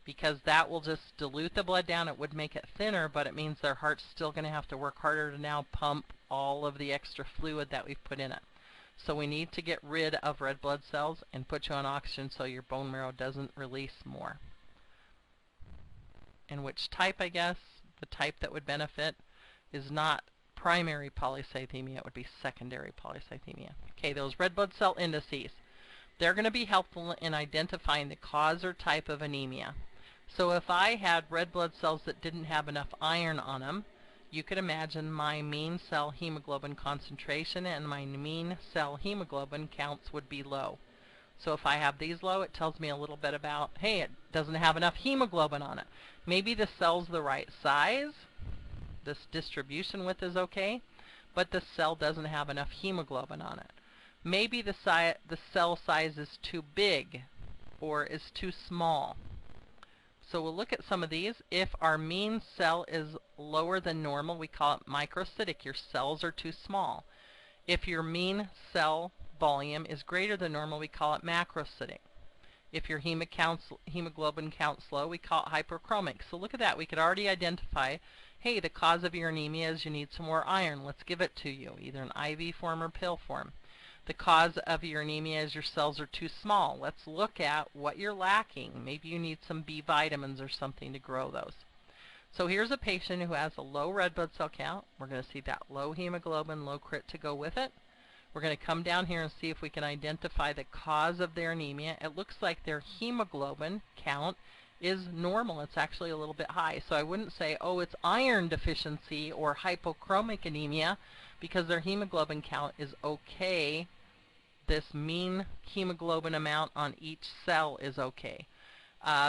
Because that will just dilute the blood down. It would make it thinner, but it means their heart's still going to have to work harder to now pump all of the extra fluid that we've put in it. So we need to get rid of red blood cells and put you on oxygen so your bone marrow doesn't release more. And which type, I guess? The type that would benefit is not primary polycythemia, it would be secondary polycythemia. Okay, those red blood cell indices, they're going to be helpful in identifying the cause or type of anemia. So if I had red blood cells that didn't have enough iron on them, you could imagine my mean cell hemoglobin concentration and my mean cell hemoglobin counts would be low. So if I have these low, it tells me a little bit about, hey, it doesn't have enough hemoglobin on it. Maybe the cell's the right size, this distribution width is okay, but the cell doesn't have enough hemoglobin on it. Maybe the cell size is too big or is too small. So we'll look at some of these. If our mean cell is lower than normal, we call it microcytic. Your cells are too small. If your mean cell volume is greater than normal, we call it macrocytic. If your hemoglobin count's low, we call it hyperchromic. So look at that. We could already identify, hey, the cause of your anemia is you need some more iron. Let's give it to you, either in IV form or pill form. The cause of your anemia is your cells are too small. Let's look at what you're lacking. Maybe you need some B vitamins or something to grow those. So here's a patient who has a low red blood cell count. We're going to see that low hemoglobin, low crit to go with it. We're going to come down here and see if we can identify the cause of their anemia. It looks like their hemoglobin count is normal. It's actually a little bit high. So I wouldn't say, oh, it's iron deficiency or hypochromic anemia, because their hemoglobin count is okay. This mean hemoglobin amount on each cell is okay.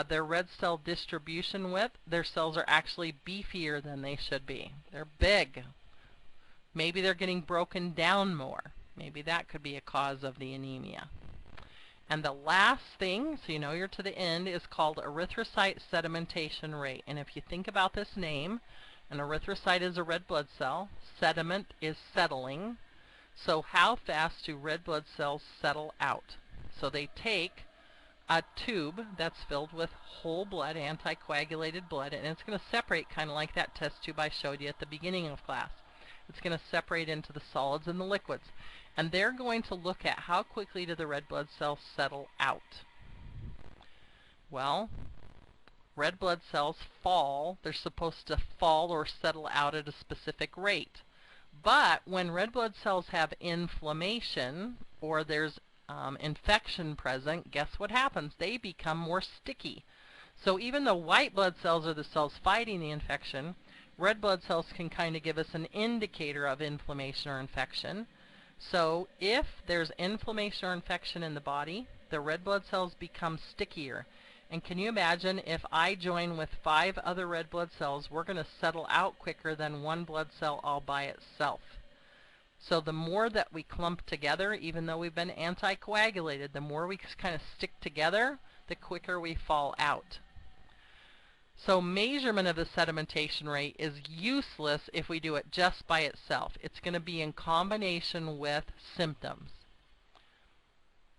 Their red cell distribution width, their cells are actually beefier than they should be. They're big. Maybe they're getting broken down more. Maybe that could be a cause of the anemia. And the last thing, so you know you're to the end, is called erythrocyte sedimentation rate. And if you think about this name, an erythrocyte is a red blood cell. Sediment is settling. So how fast do red blood cells settle out? So they take a tube that's filled with whole blood, anticoagulated blood, and it's going to separate kind of like that test tube I showed you at the beginning of class. It's going to separate into the solids and the liquids. And they're going to look at how quickly do the red blood cells settle out. Well, red blood cells fall. They're supposed to fall or settle out at a specific rate. But when red blood cells have inflammation or there's infection present, guess what happens? They become more sticky. So even though white blood cells are the cells fighting the infection, red blood cells can kind of give us an indicator of inflammation or infection. So if there's inflammation or infection in the body, the red blood cells become stickier. And can you imagine if I join with 5 other red blood cells, we're going to settle out quicker than one blood cell all by itself. So the more that we clump together, even though we've been anticoagulated, the more we kind of stick together, the quicker we fall out. So measurement of the sedimentation rate is useless if we do it just by itself. It's going to be in combination with symptoms.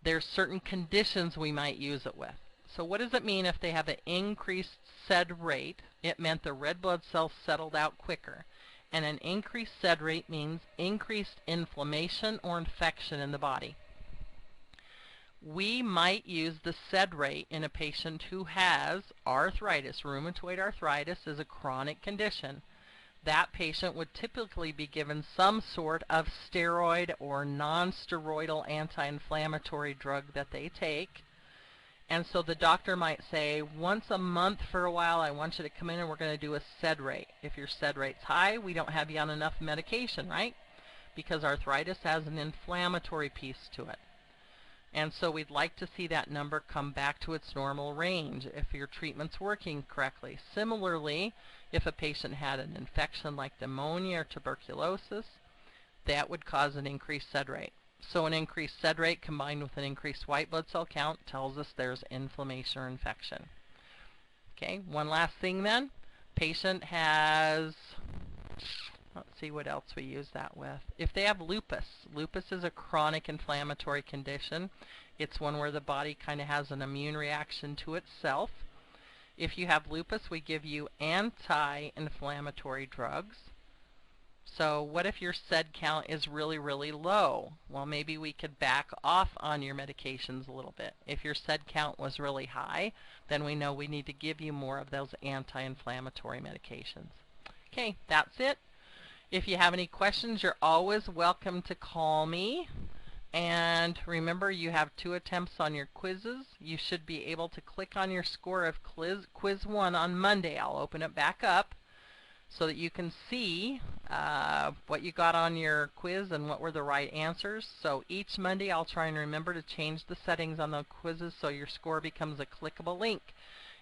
There's certain conditions we might use it with. So what does it mean if they have an increased sed rate? It meant the red blood cells settled out quicker. And an increased sed rate means increased inflammation or infection in the body. We might use the sed rate in a patient who has arthritis. Rheumatoid arthritis is a chronic condition. That patient would typically be given some sort of steroid or non-steroidal anti-inflammatory drug that they take. And so the doctor might say, once a month for a while, I want you to come in and we're going to do a sed rate. If your sed rate's high, we don't have you on enough medication, right? Because arthritis has an inflammatory piece to it. And so we'd like to see that number come back to its normal range if your treatment's working correctly. Similarly, if a patient had an infection like pneumonia or tuberculosis, that would cause an increased sed rate. So an increased sed rate combined with an increased white blood cell count tells us there's inflammation or infection. Okay, one last thing then. Patient has, let's see what else we use that with. If they have lupus, lupus is a chronic inflammatory condition. It's one where the body kind of has an immune reaction to itself. If you have lupus, we give you anti-inflammatory drugs. So what if your sed count is really, really low? Well, maybe we could back off on your medications a little bit. If your sed count was really high, then we know we need to give you more of those anti-inflammatory medications. Okay, that's it. If you have any questions, you're always welcome to call me. And remember, you have 2 attempts on your quizzes. You should be able to click on your score of quiz 1 on Monday. I'll open it back up. so that you can see what you got on your quiz and what were the right answers. So each Monday I'll try and remember to change the settings on the quizzes so your score becomes a clickable link.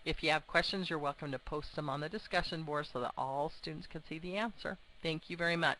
If you have questions, you're welcome to post them on the discussion board so that all students can see the answer. Thank you very much.